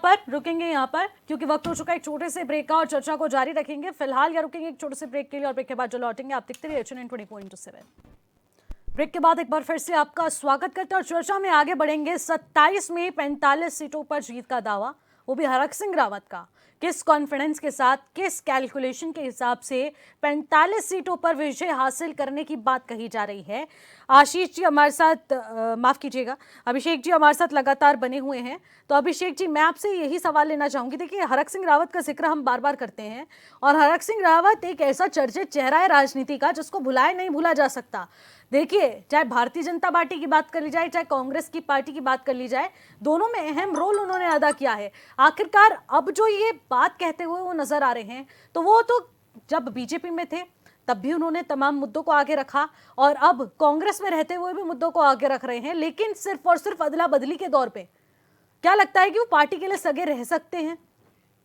पर क्योंकि वक्त हो चुका है एक छोटे से ब्रेक का और चर्चा को जारी रखेंगे। फिलहाल यहाँ रुकेंगे एक छोटे से ब्रेक के लिए और ब्रेक के बाद जो लौटेंगे आप देखते रहिए HNN 24/7। ब्रेक के बाद एक बार फिर से आपका स्वागत करते हैं और चर्चा में आगे बढ़ेंगे। 27 में 45 सीटों पर जीत का दावा, वो भी हरक सिंह रावत का। किस कॉन्फिडेंस के साथ, किस कैलकुलेशन के हिसाब से 45 सीटों पर विजय हासिल करने की बात कही जा रही है। आशीष जी हमारे साथ, माफ कीजिएगा, अभिषेक जी हमारे साथ लगातार बने हुए हैं। तो अभिषेक जी, मैं आपसे यही सवाल लेना चाहूंगी। देखिए, हरक सिंह रावत का जिक्र हम बार बार करते हैं और हरक सिंह रावत एक ऐसा चर्चित चेहरा है राजनीति का जिसको भुलाया नहीं भूला जा सकता। देखिए, चाहे भारतीय जनता पार्टी की बात कर ली जाए, चाहे कांग्रेस की पार्टी की बात कर ली जाए, दोनों में अहम रोल उन्होंने अदा किया है। आखिरकार अब जो ये बात कहते हुए वो नजर आ रहे हैं, तो वो तो जब बीजेपी में थे तब भी उन्होंने तमाम मुद्दों को आगे रखा और अब कांग्रेस में रहते हुए भी मुद्दों को आगे रख रहे हैं, लेकिन सिर्फ और सिर्फ अदला बदली के दौर पे। क्या लगता है कि वो पार्टी के लिए सगे रह सकते हैं?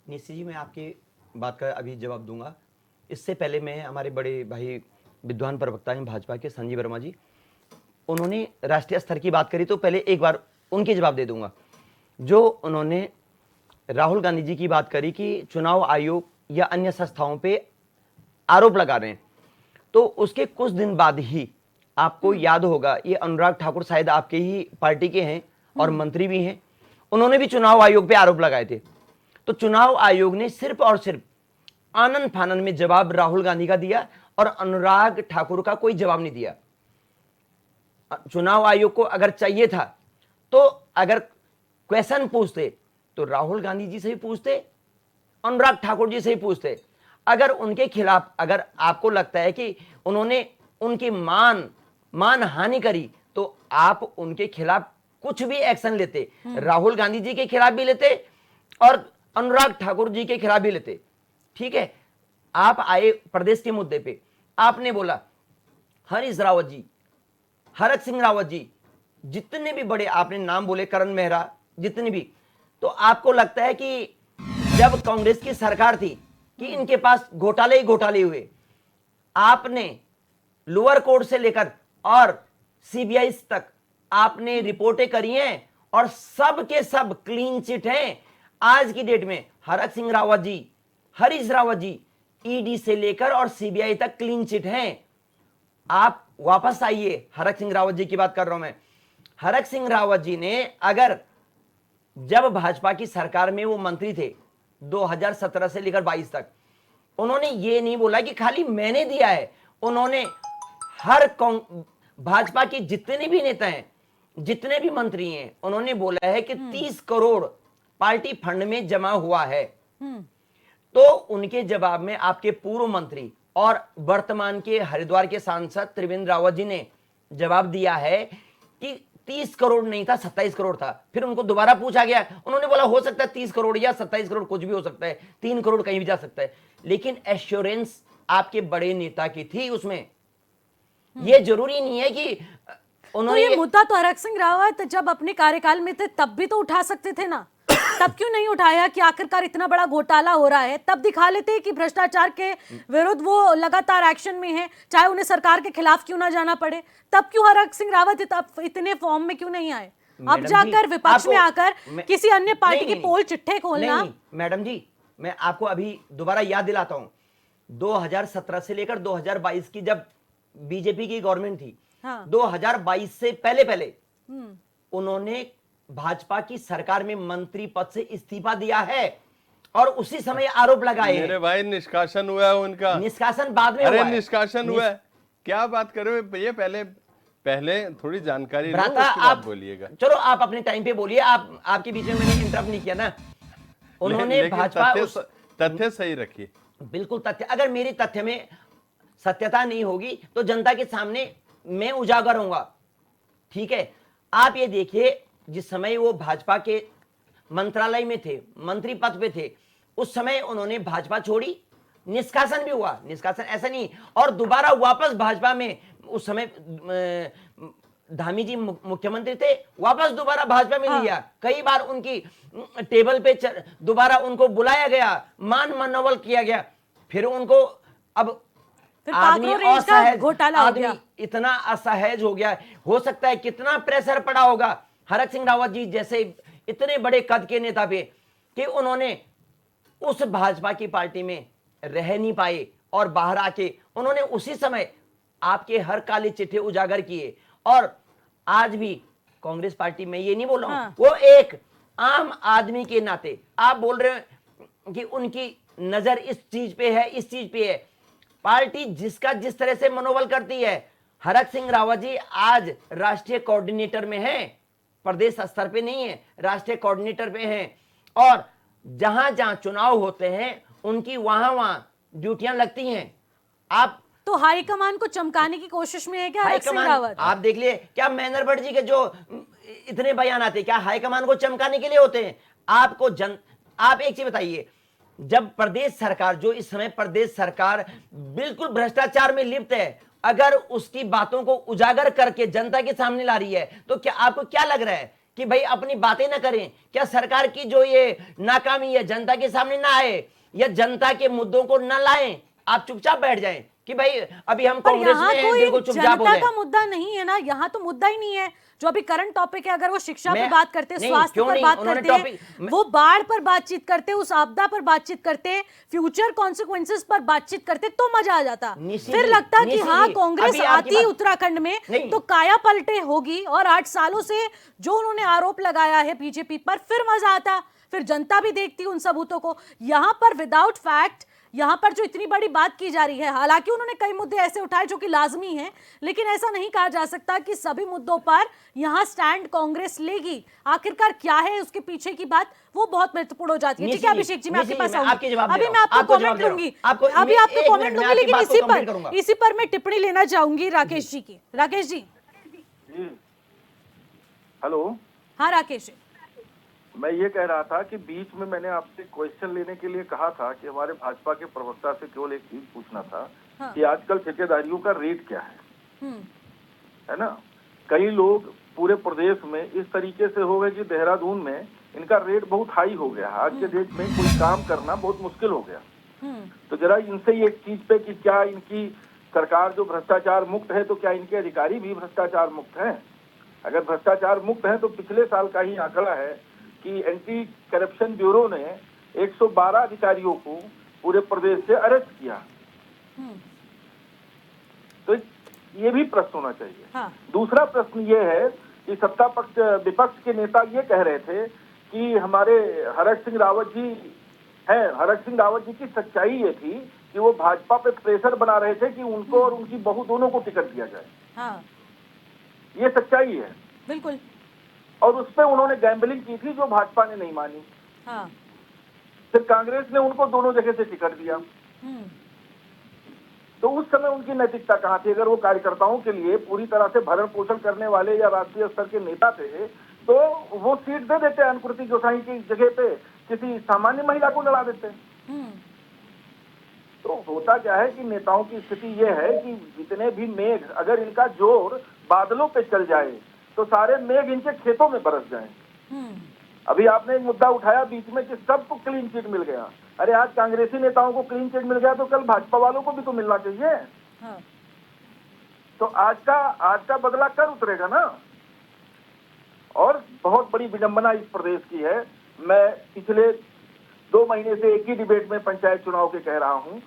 निश्चित जी, मैं आपकी बात का अभी जवाब दूंगा। इससे पहले मैं हमारे बड़े भाई विद्वान प्रवक्ता हैं भाजपा के संजीव वर्मा जी, उन्होंने राष्ट्रीय स्तर की बात करी, तो पहले एक बार उनके जवाब दे दूंगा। जो उन्होंने राहुल गांधी जी की बात करी कि चुनाव आयोग या अन्य संस्थाओं पे आरोप लगा रहे हैं, तो उसके कुछ दिन बाद ही आपको याद होगा, ये अनुराग ठाकुर शायद आपके ही पार्टी के हैं और मंत्री भी हैं, उन्होंने भी चुनाव आयोग पे आरोप लगाए थे। तो चुनाव आयोग ने सिर्फ और सिर्फ आनंद फानन में जवाब राहुल गांधी का दिया और अनुराग ठाकुर का कोई जवाब नहीं दिया। चुनाव आयोग को अगर चाहिए था तो अगर क्वेश्चन पूछते तो राहुल गांधी जी से ही पूछते, अनुराग ठाकुर जी से ही पूछते। अगर उनके खिलाफ, अगर आपको लगता है कि उन्होंने उनकी मान हानि करी, तो आप उनके खिलाफ कुछ भी एक्शन लेते, राहुल गांधी जी के खिलाफ भी लेते और अनुराग ठाकुर जी के खिलाफ भी लेते। ठीक है, आप आए प्रदेश के मुद्दे पे, आपने बोला हरीश रावत जी, हरक सिंह रावत जी, जितने भी बड़े आपने नाम बोले, करण मेहरा, जितने भी, तो आपको लगता है कि जब कांग्रेस की सरकार थी कि इनके पास घोटाले ही घोटाले हुए, आपने लोअर कोर्ट से लेकर और सीबीआई तक आपने रिपोर्टें करी हैं और सब के सब क्लीन चिट हैं। आज की डेट में हरक सिंह रावत जी, हरीश रावत जी, ईडी से लेकर और सीबीआई तक क्लीन चिट हैं। आप वापस आइए, हरक सिंह रावत जी की बात कर रहा हूं मैं। हरक सिंह रावत जी ने, अगर जब भाजपा की सरकार में वो मंत्री थे 2017 से लेकर 22 तक, उन्होंने ये नहीं बोला कि खाली मैंने दिया है, उन्होंने हर भाजपा के जितने भी नेता हैं, जितने भी मंत्री हैं, उन्होंने बोला है कि 30 करोड़ पार्टी फंड में जमा हुआ है। तो उनके जवाब में आपके पूर्व मंत्री और वर्तमान के हरिद्वार के सांसद त्रिवेंद्र रावत जी ने जवाब दिया है कि 30 करोड़ नहीं था, 27 करोड़ था। फिर उनको दोबारा पूछा गया, उन्होंने बोला हो सकता है 30 करोड़ या 27 करोड़, कुछ भी हो सकता है, 3 करोड़ कहीं भी जा सकता है, लेकिन एश्योरेंस आपके बड़े नेता की थी उसमें। ये जरूरी नहीं है कि उन्होंने, तो ये मुद्दा तो हरक सिंह रावत जब अपने कार्यकाल में थे तब भी तो उठा सकते थे ना, तब क्यों नहीं उठाया कि आखिरकार इतना बड़ा घोटाला हो रहा है? तब दिखा लेते कि भ्रष्टाचार के विरुद्ध वो लगातार एक्शन में है, चाहे उन्हें सरकार के खिलाफ क्यों ना जाना पड़े। तब क्यों हरक सिंह रावत इतने फॉर्म में क्यों नहीं आए? अब जाकर विपक्ष में आकर किसी अन्य पार्टी की पोल चिट्ठे खोलना। मैडम जी, मैं आपको अभी दोबारा याद दिलाता हूं, 2017 से लेकर 2022 की जब बीजेपी की गवर्नमेंट थी, 2022 से पहले उन्होंने भाजपा की सरकार में मंत्री पद से इस्तीफा दिया है और उसी समय आरोप लगाए हैं। मेरे भाई निष्कासन हुआ है उनका। निष्कासन बाद में हुआ है। निष्कासन हुआ है, क्या बात कर रहे हो? ये पहले थोड़ी जानकारी लो, उसके आप बाद बोलिएगा। चलो आप अपने टाइम पे बोलिए, आपके बीच में मैंने इंटरप्ट नहीं किया ना। उन्होंने भाजपा तथ्य सही रखिए, बिल्कुल तथ्य, अगर मेरी तथ्य में सत्यता नहीं होगी तो जनता के सामने मैं उजागर होऊंगा। ठीक है, आप ये देखिए, जिस समय वो भाजपा के मंत्रालय में थे, मंत्री पद पे थे, उस समय उन्होंने भाजपा छोड़ी, निष्कासन भी हुआ, निष्कासन ऐसा नहीं, और दोबारा वापस भाजपा में, उस समय धामी जी मुख्यमंत्री थे, वापस दोबारा भाजपा में लिया। कई बार उनकी टेबल पे दोबारा उनको बुलाया गया, मान मनोबल किया गया, फिर उनको अब आदमी असहज, आदमी इतना असहज हो गया, हो सकता है कितना प्रेशर पड़ा होगा हरक सिंह रावत जी जैसे इतने बड़े कद के नेता पे कि उन्होंने उस भाजपा की पार्टी में रह नहीं पाए और बाहर आके उन्होंने उसी समय आपके हर काले चिट्ठे उजागर किए। और आज भी कांग्रेस पार्टी में, ये नहीं बोल रहा हूं, वो एक आम आदमी के नाते आप बोल रहे हैं कि उनकी नजर इस चीज पे है, इस चीज पे है। पार्टी जिसका जिस तरह से मनोबल करती है, हरक सिंह रावत जी आज राष्ट्रीय कोऑर्डिनेटर में हैं, प्रदेश स्तर पे नहीं है, राष्ट्रीय कोऑर्डिनेटर पे हैं, और जहां जहां चुनाव होते हैं उनकी वहां ड्यूटियां लगती हैं। आप तो हाईकमान को चमकाने की कोशिश में है क्या हरक सिंह रावत? आप देख लिए, क्या महेंद्र भट्ट जी के जो इतने बयान आते क्या हाईकमान को चमकाने के लिए होते हैं? आप एक चीज बताइए, जब प्रदेश सरकार, जो इस समय प्रदेश सरकार बिल्कुल भ्रष्टाचार में लिप्त है, अगर उसकी बातों को उजागर करके जनता के सामने ला रही है, तो क्या आपको क्या लग रहा है कि भाई अपनी बातें ना करें? क्या सरकार की जो ये नाकामी है जनता के सामने ना आए, या जनता के मुद्दों को ना लाएं, आप चुपचाप बैठ जाएं कि भाई अभी हम पर कांग्रेस यहाँ में हैं, कोई बिल्कुल चुपचाप हो जनता जाएं? का मुद्दा नहीं है ना, यहाँ तो मुद्दा ही नहीं है। जो अभी करंट टॉपिक है, अगर वो शिक्षा पे मैं- बात करते, नहीं, स्वास्थ्य क्यों पर नहीं? बात उन्होंने करते हैं, टॉपिक- वो बाढ़ पर बातचीत करते, उस आपदा पर बातचीत करते, फ्यूचर कॉन्सिक्वेंसेस पर बातचीत करते, तो मजा आ जाता। निशी फिर जी, लगता कि निशी हाँ जी, कांग्रेस अभी आपकी आती बात- उत्तराखंड में नहीं। तो काया पलटे होगी, और 8 सालों से जो उन्होंने आरोप लगाया है बीजेपी पर, फिर मजा आता, फिर जनता भी देखती उन सबूतों को। यहाँ पर विदाउट फैक्ट, यहाँ पर जो इतनी बड़ी बात की जा रही है, हालांकि उन्होंने कई मुद्दे ऐसे उठाए जो कि लाजमी हैं, लेकिन ऐसा नहीं कहा जा सकता कि सभी मुद्दों पर यहाँ स्टैंड कांग्रेस लेगी। आखिरकार क्या है उसके पीछे की बात, वो बहुत महत्वपूर्ण हो जाती है। ठीक है अभिषेक जी, मैं आपके पास आऊंगी, अभी मैं आपको कमेंट लूंगी, अभी आपको कमेंट लूंगी, लेकिन इसी पर मैं टिप्पणी लेना चाहूंगी राकेश जी की। राकेश जी। हेलो। हाँ राकेश जी। मैं ये कह रहा था कि बीच में मैंने आपसे क्वेश्चन लेने के लिए कहा था कि हमारे भाजपा के प्रवक्ता से केवल एक चीज पूछना था कि आजकल ठेकेदारियों का रेट क्या है ना? कई लोग पूरे प्रदेश में इस तरीके से हो गए कि देहरादून में इनका रेट बहुत हाई हो गया। आज के डेट में कोई काम करना बहुत मुश्किल हो गया। तो जरा इनसे ही एक चीज पे कि क्या इनकी सरकार जो भ्रष्टाचार मुक्त है, तो क्या इनके अधिकारी भी भ्रष्टाचार मुक्त हैं? अगर भ्रष्टाचार मुक्त है तो पिछले साल का ही आंकड़ा है कि एंटी करप्शन ब्यूरो ने 112 अधिकारियों को पूरे प्रदेश से अरेस्ट किया। तो ये भी प्रश्न होना चाहिए। हाँ। दूसरा प्रश्न ये है कि सत्ता पक्ष विपक्ष के नेता ये कह रहे थे कि हमारे हरक सिंह रावत जी हैं, हरक सिंह रावत जी की सच्चाई ये थी कि वो भाजपा पे प्रेशर बना रहे थे कि उनको और उनकी बहू दोनों को टिकट दिया जाए। हाँ। ये सच्चाई है बिल्कुल। और उस पर उन्होंने गैम्बलिंग की थी जो भाजपा ने नहीं मानी। हाँ। फिर कांग्रेस ने उनको दोनों जगह से टिकट दिया। तो उस समय उनकी नैतिकता कहाँ थी? अगर वो कार्यकर्ताओं के लिए पूरी तरह से भरण पोषण करने वाले या राष्ट्रीय स्तर के नेता थे तो वो सीट दे देते, अनुकृति गोसाई की जगह पे किसी सामान्य महिला को लड़ा देते। तो होता क्या है कि नेताओं की स्थिति ये है कि जितने भी मेघ, अगर इनका जोर बादलों पे चल जाए तो सारे मेघ इनके खेतों में बरस जाएं। अभी आपने एक मुद्दा उठाया बीच में कि सबको क्लीन चिट मिल गया। अरे आज कांग्रेसी नेताओं को क्लीन चिट मिल गया तो कल भाजपा वालों को भी तो मिलना चाहिए। हाँ। तो आज का बदला कर उतरेगा ना। और बहुत बड़ी विडंबना इस प्रदेश की है। मैं पिछले 2 महीने से एक ही डिबेट में पंचायत चुनाव के कह रहा हूं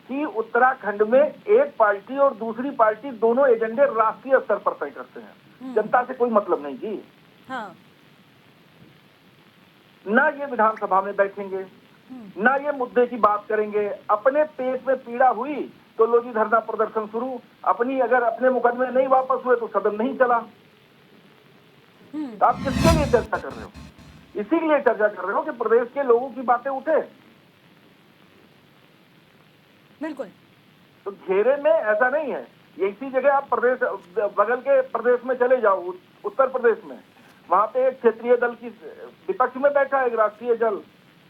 कि उत्तराखंड में एक पार्टी और दूसरी पार्टी दोनों एजेंडे राष्ट्रीय स्तर पर तय करते हैं। जनता से कोई मतलब नहीं जी। हाँ। ना ये विधानसभा में बैठेंगे, ना ये मुद्दे की बात करेंगे। अपने पेट में पीड़ा हुई तो लो जी धरना प्रदर्शन शुरू। अगर अपने मुकदमे नहीं वापस हुए तो सदन नहीं चला। तो आप किसके लिए चर्चा कर रहे हो? इसीलिए चर्चा कर रहे हो कि प्रदेश के लोगों की बातें उठे। बिल्कुल। तो घेरे में ऐसा नहीं है। ये इसी जगह आप प्रदेश बगल के प्रदेश में चले जाओ, उत्तर प्रदेश में, वहां पे एक क्षेत्रीय दल की विपक्ष में बैठा है, एक राष्ट्रीय दल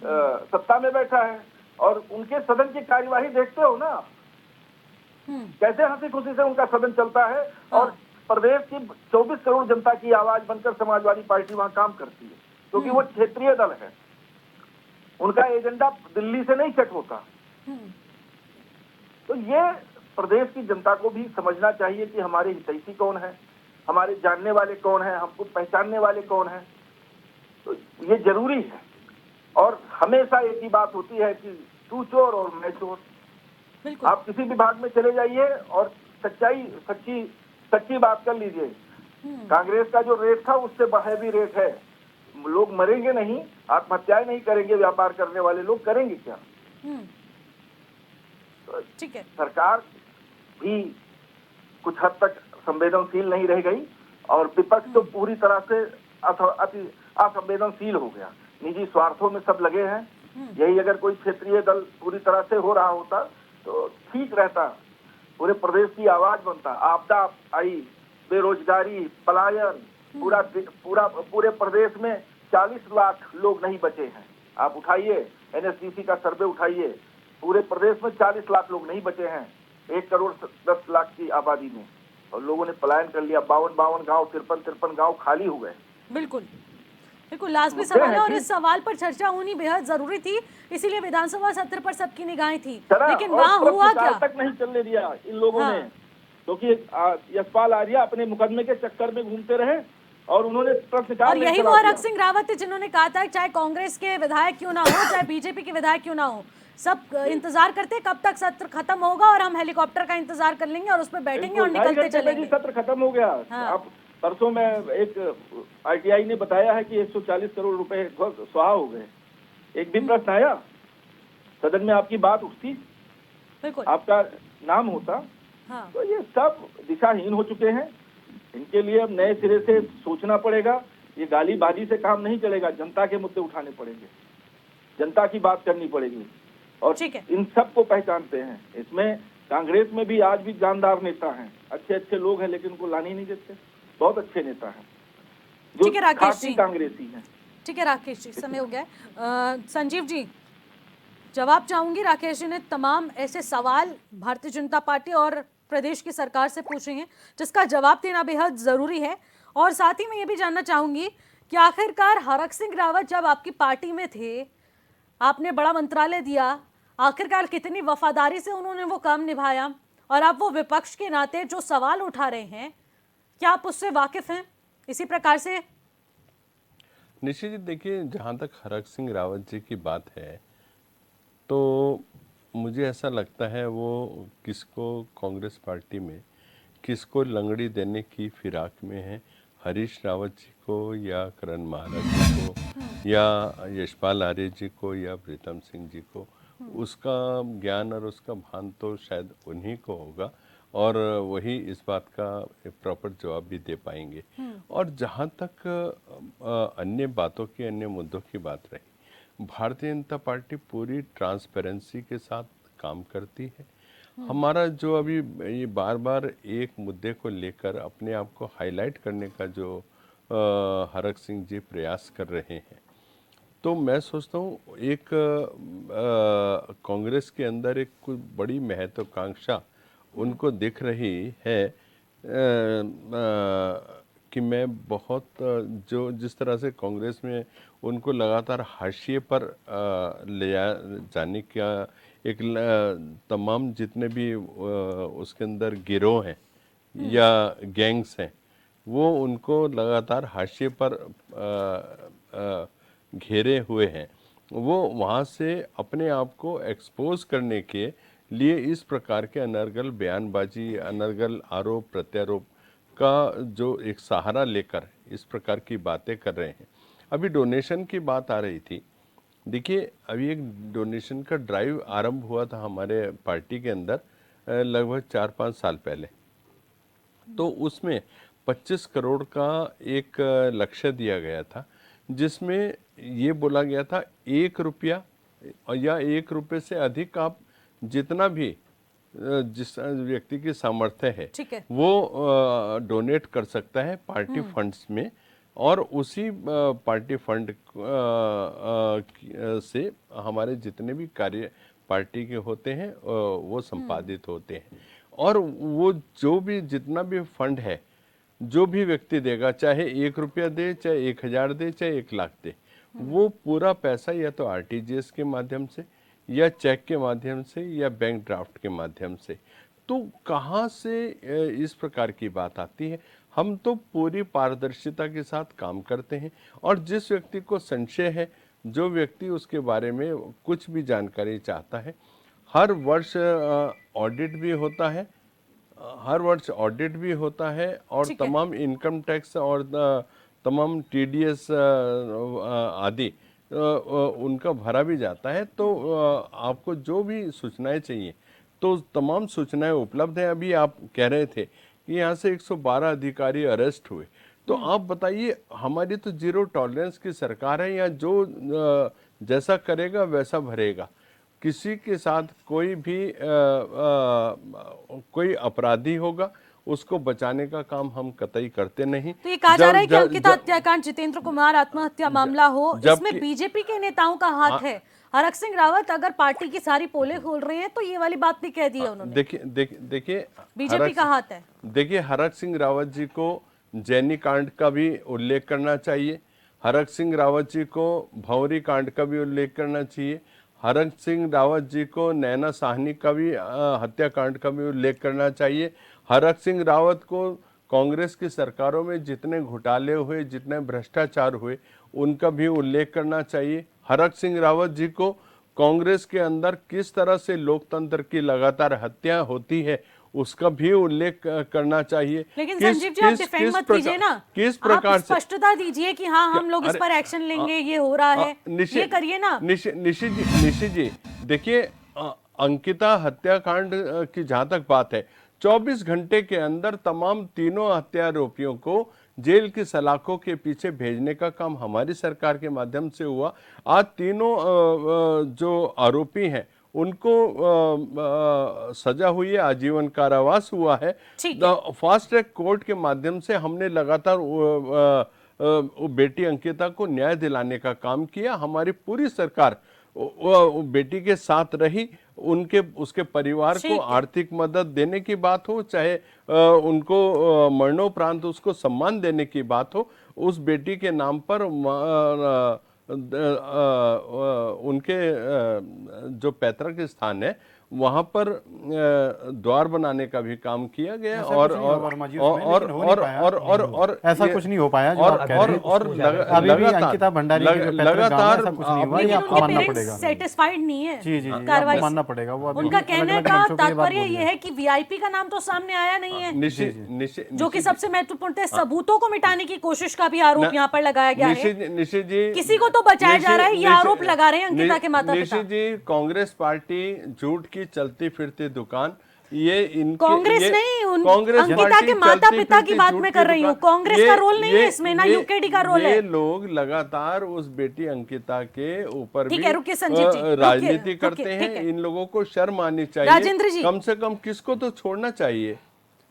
सत्ता में बैठा है, और उनके सदन की कार्यवाही देखते हो ना कैसे हंसी खुशी से उनका सदन चलता है। और प्रदेश की 24 करोड़ जनता की आवाज बनकर समाजवादी पार्टी वहां काम करती है, क्योंकि वो क्षेत्रीय दल है। उनका एजेंडा दिल्ली से नहीं सेट होता। तो ये प्रदेश की जनता को भी समझना चाहिए कि हमारे हितैषी कौन है, हमारे जानने वाले कौन है, हमको पहचानने वाले कौन है। तो ये जरूरी है। और हमेशा एक ही बात होती है कि तू चोर और मैं चोर। आप किसी विभाग में चले जाइए और सच्ची बात कर लीजिए। कांग्रेस का जो रेट था उससे हैवी रेट है। लोग मरेंगे नहीं, आत्महत्याएं नहीं करेंगे, व्यापार करने वाले लोग करेंगे क्या? ठीक है। सरकार भी कुछ हद तक संवेदनशील नहीं रह गई और विपक्ष तो पूरी तरह से अति असंवेदनशील हो गया। निजी स्वार्थों में सब लगे हैं। यही अगर कोई क्षेत्रीय दल पूरी तरह से हो रहा होता तो ठीक रहता, पूरे प्रदेश की आवाज बनता। आपदा आई, बेरोजगारी, पलायन, पूरे प्रदेश में 40 लाख लोग नहीं बचे हैं। आप उठाइए एनएसडीसी का सर्वे उठाइए, पूरे प्रदेश में 40 लाख लोग नहीं बचे हैं 1 करोड़ 10 लाख की आबादी में, और लोगों ने पलायन कर लिया। 52 गांव 53 गांव खाली हो गए। बिल्कुल बिल्कुल लाजमी सवाल है और इस सवाल पर चर्चा होनी बेहद जरूरी थी, इसीलिए विधानसभा सत्र पर सबकी निगाहें थी, लेकिन वहाँ हुआ क्या तक नहीं चलने दिया इन लोगों हाँ। ने, क्योंकि यशपाल आर्या अपने मुकदमे के चक्कर में घूमते रहे और उन्होंने प्रश्नकाल और में यही चला वो दिया। हरक सिंह रावत थे जिन्होंने कहा था चाहे कांग्रेस के विधायक क्यों ना हो, चाहे बीजेपी के विधायक क्यों ना हो, सब इंतजार करते कब तक सत्र खत्म होगा और हम हेलीकॉप्टर का इंतजार कर लेंगे और उस पर बैठेंगे और बिल्कुल, निकलते 2.5 घंटे में चलेंगे। सत्र खत्म हो गया। हाँ। आप परसों में एक आईटीआई ने बताया है कि 140 करोड़ रुपए स्वाहा हो गए। एक भी प्रश्न आया सदन में, आपकी बात उठती, बिल्कुल आपका नाम होता? हाँ। तो ये सब दिशाहीन हो चुके हैं। इनके लिए अब नए सिरे से सोचना पड़ेगा। ये गालीबाजी से काम नहीं चलेगा, जनता के मुद्दे उठाने पड़ेंगे, जनता की बात करनी पड़ेगी। और ठीक है। इन सबको पहचानते हैं। इसमें कांग्रेस में भी आज भी जानदार नेता हैं, अच्छे अच्छे लोग हैं, लेकिन उनको लाने ही नहीं देते। बहुत अच्छे नेता हैं ठीक है जो राकेश खासी जी। कांग्रेसी हैं। ठीक है राकेश जी, समय हो गया है। संजीव जी, जवाब चाहूंगी। राकेश जी ने तमाम ऐसे सवाल भारतीय जनता पार्टी और प्रदेश की सरकार से पूछे हैं जिसका जवाब देना बेहद जरूरी है, और साथ ही मैं ये भी जानना चाहूंगी कि आखिरकार हरक सिंह रावत जब आपकी पार्टी में थे, आपने बड़ा मंत्रालय दिया, आखिरकार कितनी वफादारी से उन्होंने वो काम निभाया, और आप वो विपक्ष के नाते जो सवाल उठा रहे हैं, क्या आप उससे वाकिफ हैं? इसी प्रकार से निश्चित जी, देखिए जहाँ तक हरक सिंह रावत जी की बात है, तो मुझे ऐसा लगता है वो किसको कांग्रेस पार्टी में किसको लंगड़ी देने की फिराक में है, हरीश रावत जी को या करण महाराज जी को या यशपाल आर्य जी को या प्रीतम सिंह जी को, उसका ज्ञान और उसका भान तो शायद उन्हीं को होगा और वही इस बात का प्रॉपर जवाब भी दे पाएंगे। और जहाँ तक अन्य बातों की, अन्य मुद्दों की बात रही, भारतीय जनता पार्टी पूरी ट्रांसपेरेंसी के साथ काम करती है। हमारा जो अभी ये बार बार एक मुद्दे को लेकर अपने आप को हाईलाइट करने का जो हरक सिंह जी प्रयास कर रहे हैं, तो मैं सोचता हूँ एक कांग्रेस के अंदर एक कोई बड़ी महत्वाकांक्षा उनको दिख रही है कि मैं बहुत जो जिस तरह से कांग्रेस में उनको लगातार हाशिए पर ले जाने का एक तमाम जितने भी उसके अंदर गिरोह हैं या गैंग्स हैं, वो उनको लगातार हाशिए पर घेरे हुए हैं। वो वहाँ से अपने आप को एक्सपोज करने के लिए इस प्रकार के अनर्गल बयानबाजी, अनर्गल आरोप प्रत्यारोप का जो एक सहारा लेकर इस प्रकार की बातें कर रहे हैं। अभी डोनेशन की बात आ रही थी। देखिए, अभी एक डोनेशन का ड्राइव आरंभ हुआ था हमारे पार्टी के अंदर लगभग 4-5 साल पहले। तो उसमें 25 करोड़ का एक लक्ष्य दिया गया था, जिसमें ये बोला गया था 1 रुपया या 1 रुपये से अधिक आप जितना भी जिस व्यक्ति की सामर्थ्य है वो डोनेट कर सकता है पार्टी फंड्स में, और उसी पार्टी फंड से हमारे जितने भी कार्य पार्टी के होते हैं वो संपादित होते हैं। और वो जो भी जितना भी फंड है, जो भी व्यक्ति देगा, चाहे 1 रुपया दे, चाहे 1000 दे, चाहे 1 लाख दे, वो पूरा पैसा या तो आरटीजीएस के माध्यम से या चेक के माध्यम से या बैंक ड्राफ्ट के माध्यम से। तो कहाँ से इस प्रकार की बात आती है? हम तो पूरी पारदर्शिता के साथ काम करते हैं, और जिस व्यक्ति को संशय है, जो व्यक्ति उसके बारे में कुछ भी जानकारी चाहता है, हर वर्ष ऑडिट भी होता है, और तमाम इनकम टैक्स और तमाम टीडीएस आदि उनका भरा भी जाता है। तो आपको जो भी सूचनाएं चाहिए, तो तमाम सूचनाएं उपलब्ध हैं। अभी आप कह रहे थे कि यहाँ से 112 अधिकारी अरेस्ट हुए, तो आप बताइए, हमारी तो जीरो टॉलरेंस की सरकार है, या जो जैसा करेगा वैसा भरेगा। किसी के साथ कोई भी कोई अपराधी होगा, उसको बचाने का काम हम कतई करते नहीं। तो ये कहा जा रहा है कि अंकिता हत्याकांड, जितेंद्र कुमार आत्महत्या मामला हो, इसमें बीजेपी के नेताओं का हाथ है। हरक सिंह रावत अगर पार्टी की सारी पोलें खोल रहे हैं तो ये वाली बात भी कह दी है उन्होंने। देखिए बीजेपी का हाथ है। देखिए, हरक सिंह रावत जी को जैनी कांड का भी उल्लेख करना चाहिए, हरक सिंह रावत जी को भंवरी कांड का भी उल्लेख करना चाहिए, हरक सिंह रावत जी को नैना साहनी का भी हत्याकांड का भी उल्लेख करना चाहिए। हरक सिंह रावत को कांग्रेस की सरकारों में जितने घोटाले हुए, जितने भ्रष्टाचार हुए, उनका भी उल्लेख करना चाहिए। हरक सिंह रावत जी को कांग्रेस के अंदर किस तरह से लोकतंत्र की लगातार हत्या होती है उसका भी उल्लेख करना चाहिए। लेकिन संजीव जी, आप डिफेंड मत कीजिए ना, किस प्रकार आप स्पष्टता दीजिए कि हाँ हम लोग इस पर एक्शन लेंगे, ये हो रहा है, ये करिए ना। निशी जी देखिए, अंकिता हत्याकांड की जहां तक बात है, 24 घंटे के अंदर तमाम तीनों हत्यारोपियों को जेल की सलाखों के पीछे भेजने का काम हमारी सरकार के माध्यम से हुआ। आज तीनों जो आरोपी हैं उनको सजा हुई है, आजीवन कारावास हुआ है। फास्ट ट्रैक कोर्ट के माध्यम से हमने लगातार बेटी अंकिता को न्याय दिलाने का काम किया। हमारी पूरी सरकार बेटी के साथ रही, उसके परिवार को आर्थिक मदद देने की बात हो, चाहे उनको मरणोपरांत उसको सम्मान देने की बात हो, उस बेटी के नाम पर उनके जो पैतृक स्थान है वहां पर द्वार बनाने का भी काम किया गया। और ऐसा कुछ नहीं हो पाया और लगातार सेटिस्फाइड नहीं है जी जी कार्रवाई, मानना पड़ेगा। वो उनका कहने का तात्पर्य ये है कि वीआईपी का नाम तो सामने आया नहीं है, जो कि सबसे महत्वपूर्ण है। सबूतों को मिटाने की कोशिश का भी आरोप यहाँ पर लगाया गया है। निशी जी, किसी को तो बचाया जा रहा है, ये आरोप लगा रहे हैं अंकिता के माता पिता। निशी जी, कांग्रेस पार्टी झूठ की चलती फिरती दुकान, ये इनके कांग्रेस नहीं, कांग्रेस अंकिता के माता पिता की बात मैं कर रही हूँ। कांग्रेस का रोल नहीं है इसमें, ना यूकेडी का रोल है। ये लोग लगातार उस बेटी अंकिता के ऊपर भी राजनीति करते हैं। इन लोगों को शर्म आनी चाहिए, राजेंद्र जी, कम से कम किसको तो छोड़ना चाहिए।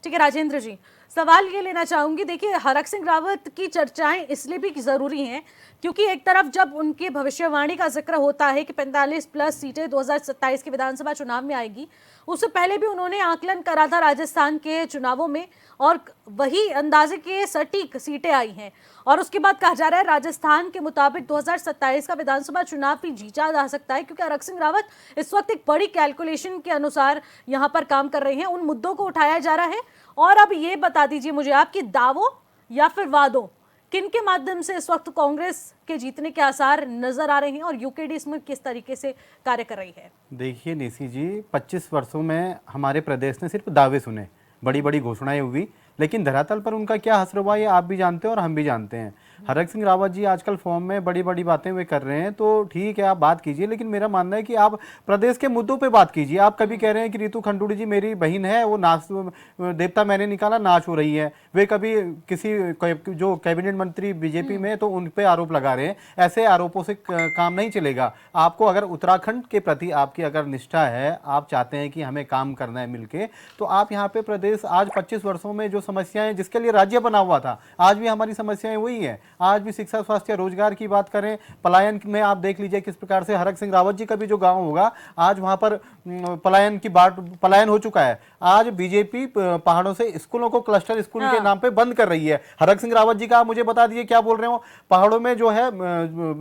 ठीक है राजेंद्र जी, सवाल ये लेना चाहूंगी। देखिए, हरक सिंह रावत की चर्चाएं इसलिए भी जरूरी हैं क्योंकि एक तरफ जब उनकी भविष्यवाणी का जिक्र होता है कि 45+ सीटें 2027 के विधानसभा चुनाव में आएगी, उससे पहले भी उन्होंने आकलन करा था राजस्थान के चुनावों में और वही अंदाजे के सटीक सीटें आई हैं। और उसके बाद कहा जा रहा है राजस्थान के मुताबिक 2027 का विधानसभा चुनाव भी जीता जा सकता है, क्योंकि हरक सिंह रावत इस वक्त एक बड़ी कैलकुलेशन के अनुसार यहाँ पर काम कर रहे हैं, उन मुद्दों को उठाया जा रहा है। और अब ये बता दीजिए मुझे, आपकी दावों या फिर वादों किन के माध्यम से इस वक्त कांग्रेस के जीतने के आसार नजर आ रहे हैं और यूकेडी इसमें किस तरीके से कार्य कर रही है? देखिए निशी जी, 25 वर्षों में हमारे प्रदेश ने सिर्फ दावे सुने, बड़ी बड़ी घोषणाएं हुई, लेकिन धरातल पर उनका क्या असर हुआ ये आप भी जानते हैं और हम भी जानते हैं। हरक सिंह रावत जी आजकल फॉर्म में बड़ी बड़ी बातें वे कर रहे हैं, तो ठीक है आप बात कीजिए, लेकिन मेरा मानना है कि आप प्रदेश के मुद्दों पे बात कीजिए। आप कभी कह रहे हैं कि रितु खंडूड़ी जी मेरी बहन है, वो नाच देवता मैंने निकाला नाच हो रही है, वे कभी किसी जो कैबिनेट मंत्री बीजेपी में तो उन पे आरोप लगा रहे हैं। ऐसे आरोपों से काम नहीं चलेगा। आपको अगर उत्तराखंड के प्रति आपकी अगर निष्ठा है, आप चाहते हैं कि हमें काम करना है मिलके, तो आप यहाँ पे प्रदेश आज 25 वर्षों में जो समस्याएं जिसके लिए राज्य बना हुआ था, आज भी हमारी समस्याएं वही है। आज भी शिक्षा, स्वास्थ्य, रोजगार की बात करें, पलायन में आप देख लीजिए किस प्रकार से हरक सिंह रावत जी का भी जो गांव होगा, आज वहां पर पलायन हो चुका है। आज बीजेपी पहाड़ों से स्कूलों को क्लस्टर स्कूल के नाम पे बंद कर रही है। हरक सिंह रावत जी का आप मुझे बता दीजिए क्या बोल रहे हो। पहाड़ों में जो है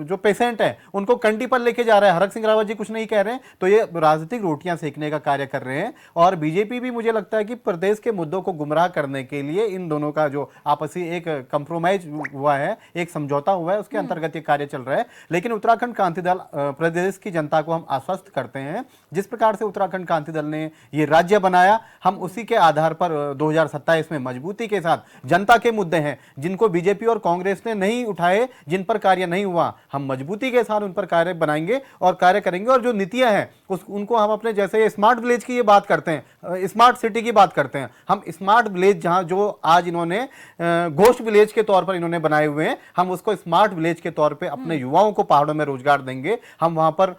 जो पेशेंट है उनको कंटी पर लेके जा रहा है, हरक सिंह रावत जी कुछ नहीं कह रहे हैं। तो ये राजनीतिक रोटियां सेकने का कार्य कर रहे हैं। और बीजेपी भी मुझे लगता है कि प्रदेश के मुद्दों को गुमराह करने के लिए इन दोनों का जो आपसी एक कंप्रोमाइज हुआ है, एक समझौता हुआ है, उसके अंतर्गत ये कार्य चल रहा है। लेकिन उत्तराखंड क्रांति दल प्रदेश की जनता को हम आश्वस्त करते हैं, जिस प्रकार से उत्तराखंड क्रांति दल ने ये राज्य बनाया, हम उसी के आधार पर 2027 में मजबूती के साथ जनता के मुद्दे हैं जिनको बीजेपी और कांग्रेस ने नहीं उठाए, जिन पर कार्य नहीं हुआ, हम मजबूती के साथ उन पर कार्य बनाएंगे और कार्य करेंगे। और जो नीतियां हैं उनको हम अपने, जैसे स्मार्ट विलेज की ये बात करते हैं, स्मार्ट सिटी की बात करते हैं, हम स्मार्ट विलेज जहां जो आज इन्होंने घोस्ट विलेज के तौर पर इन्होंने बनाए हुए हैं, हम उसको स्मार्ट विलेज के तौर पे अपने युवाओं को पहाड़ों में रोजगार देंगे। हम वहां पर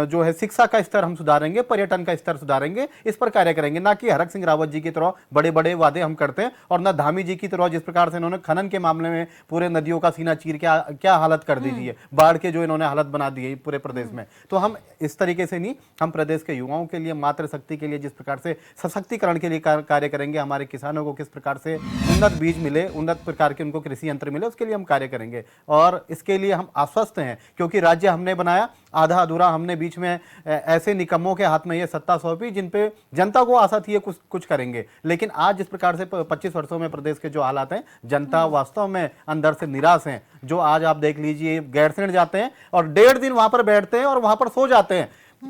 जो है शिक्षा का स्तर हम सुधारेंगे, पर्यटन का स्तर सुधारेंगे, इस पर कार्य करेंगे। ना कि हरक सिंह रावत जी की तरह बड़े बड़े वादे हम करते हैं, और ना धामी जी की तरह जिस प्रकार से इन्होंने खनन के मामले में पूरे नदियों का सीना चीर के क्या हालत कर दी है, बाढ़ के जो इन्होंने हालत बना दी है पूरे प्रदेश में। तो हम इस तरीके से नहीं, हम प्रदेश के युवाओं के लिए, मातृशक्ति के लिए जिस प्रकार से सशक्तिकरण के लिए कार्य करेंगे, हमारे किसानों को किस प्रकार से उन्नत बीज मिले, उन्नत प्रकार के उनको कृषि यंत्र मिले, उसके लिए हम कार्य करेंगे। और इसके लिए हम आश्वस्त हैं, क्योंकि राज्य हमने बनाया आधा अधूरा, हमने बीच में ऐसे निकम्मों के हाथ में ये सत्ता सौंपी जिन पे जनता को आशा थी ये कुछ करेंगे। लेकिन आज जिस प्रकार से 25 वर्षों में प्रदेश के जो हालात हैं, जनता वास्तव में अंदर से निराश है। जो आज आप देख लीजिए, गैरसैंण जाते हैं और 1.5 दिन वहां पर बैठते हैं और वहां पर सो जाते हैं।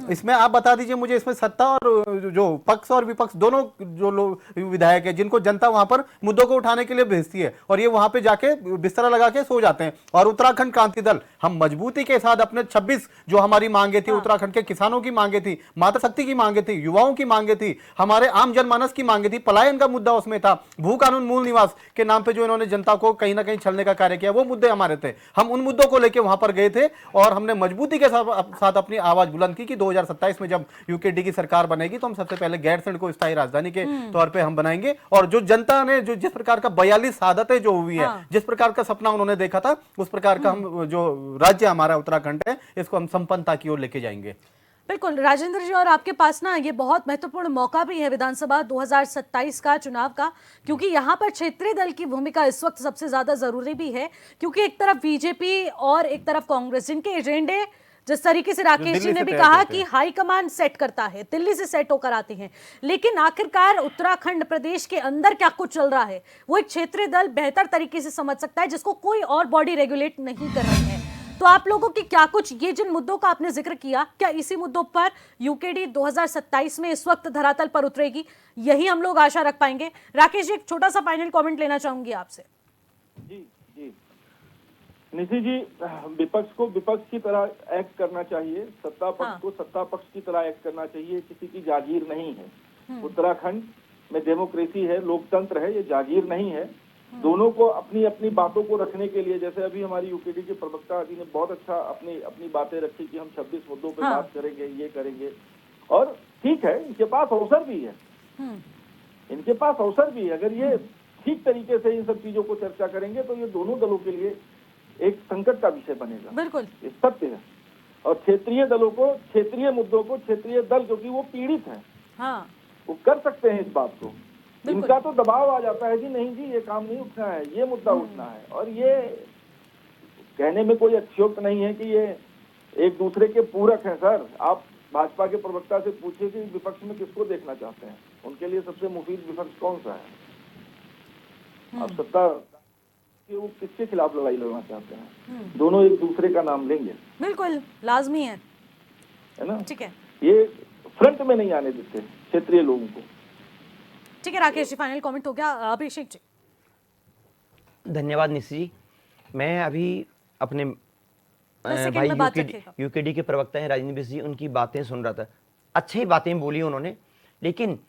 इसमें आप बता दीजिए मुझे, इसमें सत्ता और जो पक्ष और विपक्ष दोनों जो लोग विधायक है, जिनको जनता वहां पर मुद्दों को उठाने के लिए भेजती है, और ये वहां पे जाके बिस्तरा लगा के सो जाते हैं। और उत्तराखंड क्रांति दल, हम मजबूती के साथ अपने 26 जो हमारी मांगे थी, उत्तराखंड के किसानों की मांगे थी, मातृशक्ति की मांगे थी, युवाओं की मांगे थी, हमारे आम जनमानस की मांगे थी, पलायन का मुद्दा उसमें था, भू कानून मूल निवास के नाम पे जो इन्होंने जनता को कहीं ना कहीं छलने का कार्य किया, वो मुद्दे हमारे थे। हम उन मुद्दों को लेकर वहां पर गए थे और हमने मजबूती के साथ अपनी आवाज बुलंद की कि 2027 में जब यूकेडी की सरकार बनेगी तो हम सबसे पहले गैरसैंण को स्थायी राजधानी के तौर पे हम बनाएंगे। और जो जनता ने जो जिस प्रकार का 42 शहादतें जो हुई है, जिस प्रकार का सपना उन्होंने देखा था, उस प्रकार का हम जो राज्य हमारा उत्तराखंड है, इसको हम संपन्नता की ओर लेके जाएंगे। बिल्कुल राजेंद्र जी, और आपके पास ना ये बहुत महत्वपूर्ण मौका भी है विधानसभा 2027 का चुनाव का, क्योंकि यहाँ पर क्षेत्रीय दल की भूमिका इस वक्त सबसे ज्यादा जरूरी भी है, क्योंकि एक तरफ बीजेपी और एक तरफ कांग्रेस, जिनके एजेंडे जिस तरीके से राकेश जी ने भी कहा कि हाईकमान सेट करता है, दिल्ली से सेट होकर आते हैं, लेकिन आखिरकार उत्तराखंड प्रदेश के अंदर क्या कुछ चल रहा है वो एक क्षेत्रीय दल बेहतर तरीके से समझ सकता है, जिसको कोई और बॉडी रेगुलेट नहीं कर रही है। तो आप लोगों की क्या कुछ, ये जिन मुद्दों का आपने जिक्र किया, क्या इसी मुद्दों पर यूकेडी 2027 में इस वक्त धरातल पर उतरेगी, यही हम लोग आशा रख पाएंगे? राकेश जी, एक छोटा सा फाइनल कमेंट लेना चाहूंगी आपसे। जी निशी जी, विपक्ष को विपक्ष की तरह एक्ट करना चाहिए, सत्ता पक्ष को सत्ता पक्ष की तरह एक्ट करना चाहिए। किसी की जागीर नहीं है। उत्तराखंड में डेमोक्रेसी है, लोकतंत्र है, ये जागीर नहीं है। दोनों को अपनी अपनी बातों को रखने के लिए, जैसे अभी हमारी यूकेडी के प्रवक्ता जी ने बहुत अच्छा अपनी बातें रखी कि हम 26 मुद्दों पे बात करेंगे, ये करेंगे, और ठीक है, इनके पास अवसर भी है, इनके पास अवसर भी है। अगर ये ठीक तरीके से इन सब चीजों को चर्चा करेंगे तो ये दोनों दलों के लिए एक संकट का विषय बनेगा। बिल्कुल, ये सत्य है। और क्षेत्रीय दलों को, क्षेत्रीय मुद्दों को, क्षेत्रीय दल क्योंकि वो पीड़ित हैं, वो कर सकते हैं इस बात को। इनका तो दबाव आ जाता है जी, नहीं जी ये काम नहीं उठना है, ये मुद्दा उठना है। और ये कहने में कोई अतिशयोक्ति नहीं है कि ये एक दूसरे के पूरक हैं। सर, आप भाजपा के प्रवक्ता से पूछिए कि विपक्ष में किसको देखना चाहते हैं, उनके लिए सबसे मुफीद विपक्ष कौन सा है। आप सत्ता कि वो किसके खिलाफ लड़ाई लड़ना चाहते हैं, दोनों एक दूसरे का नाम लेंगे। बिल्कुल लाजमी है ना? ठीक है, ये फ्रंट में नहीं आने देते क्षेत्रीय लोगों को। ठीक है राकेश जी, फाइनल कमेंट हो गया। अभिषेक जी। धन्यवाद निशी जी। मैं अभी अपने भाई यूकेडी के प्रवक्ता हैं राजेंद्र मिश्र जी, उनकी बातें सुन रहा था। अच्छी बातें बोली उन्होंने, लेकिन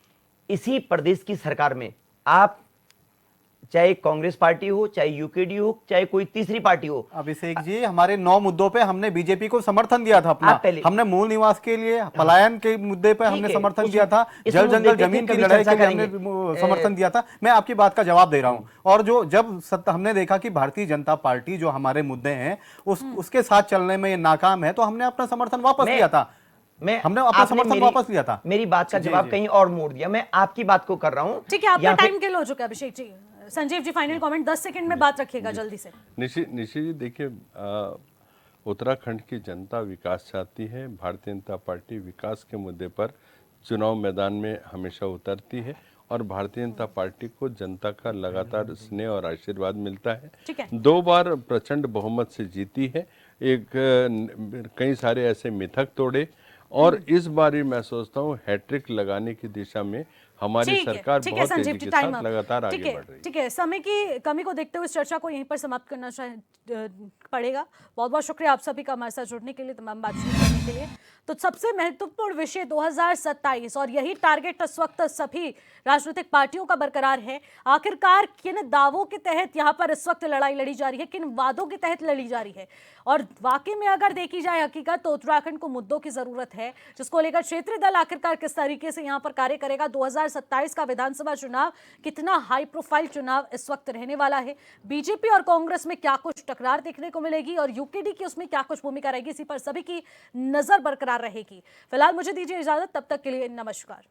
इसी प्रदेश की सरकार में आप चाहे कांग्रेस पार्टी हो, चाहे यूकेडी हो, चाहे कोई तीसरी पार्टी हो, अभिषेक जी, हमारे 9 मुद्दों पे हमने बीजेपी को समर्थन दिया था अपना। हमने मूल निवास के लिए, पलायन के मुद्दे पे हमने समर्थन दिया था, जल जंगल जमीन की लड़ाई के लिए हमने समर्थन दिया था। मैं आपकी बात का जवाब दे रहा हूं। और जब हमने देखा कि भारतीय जनता पार्टी जो हमारे मुद्दे हैं उसके साथ चलने में ये नाकाम है, तो हमने अपना समर्थन वापस लिया था। हमने अपना समर्थन वापस लिया था। मेरी बात का जवाब कहीं और मोड़ दिया। मैं आपकी बात को कर रहा हूं। ठीक है, आपका टाइम किल हो चुका है Abhishek ji. Sanjeev ji, final comment 10 second में बात रखिएगा जल्दी से। निशी जी, देखिए, उत्तराखंड की जनता विकास चाहती है। भारतीय जनता पार्टी विकास के मुद्दे पर चुनाव मैदान में हमेशा उतरती है और भारतीय जनता पार्टी को जनता का लगातार स्नेह और आशीर्वाद मिलता है। 2 बार प्रचंड बहुमत से जीती है, कई सारे ऐसे मिथक तोड़े, और इस बार मैं सोचता हूँ हैट्रिक लगाने की दिशा में हमारी सरकार ठीक है बहुत संजीव तेजी जी, के टाइम साथ अप। लगातार ठीक आगे है, बढ़ रही है। ठीक है, समय की कमी को देखते हुए इस चर्चा को यहीं पर समाप्त करना पड़ेगा। बहुत बहुत शुक्रिया आप सभी का हमारे साथ जुड़ने के लिए, तमाम बातचीत करने के लिए। तो सबसे महत्वपूर्ण विषय 2027 और यही टारगेट इस वक्त सभी राजनीतिक पार्टियों का बरकरार है। आखिरकार किन दावों के तहत यहाँ पर इस वक्त लड़ाई लड़ी जा रही है, किन वादों के तहत लड़ी जा रही है, और वाकई में अगर देखी जाए हकीकत तो उत्तराखंड को मुद्दों की जरूरत है, जिसको लेकर क्षेत्रीय दल आखिरकार किस तरीके से यहाँ पर कार्य करेगा। 2027 का विधानसभा चुनाव कितना हाई प्रोफाइल चुनाव इस वक्त रहने वाला है, बीजेपी और कांग्रेस में क्या कुछ टकरार देखने को मिलेगी और यूकेडी की उसमें क्या कुछ भूमिका रहेगी, इसी पर सभी की नजर बरकरार रहेगी। फिलहाल मुझे दीजिए इजाजत, तब तक के लिए नमस्कार।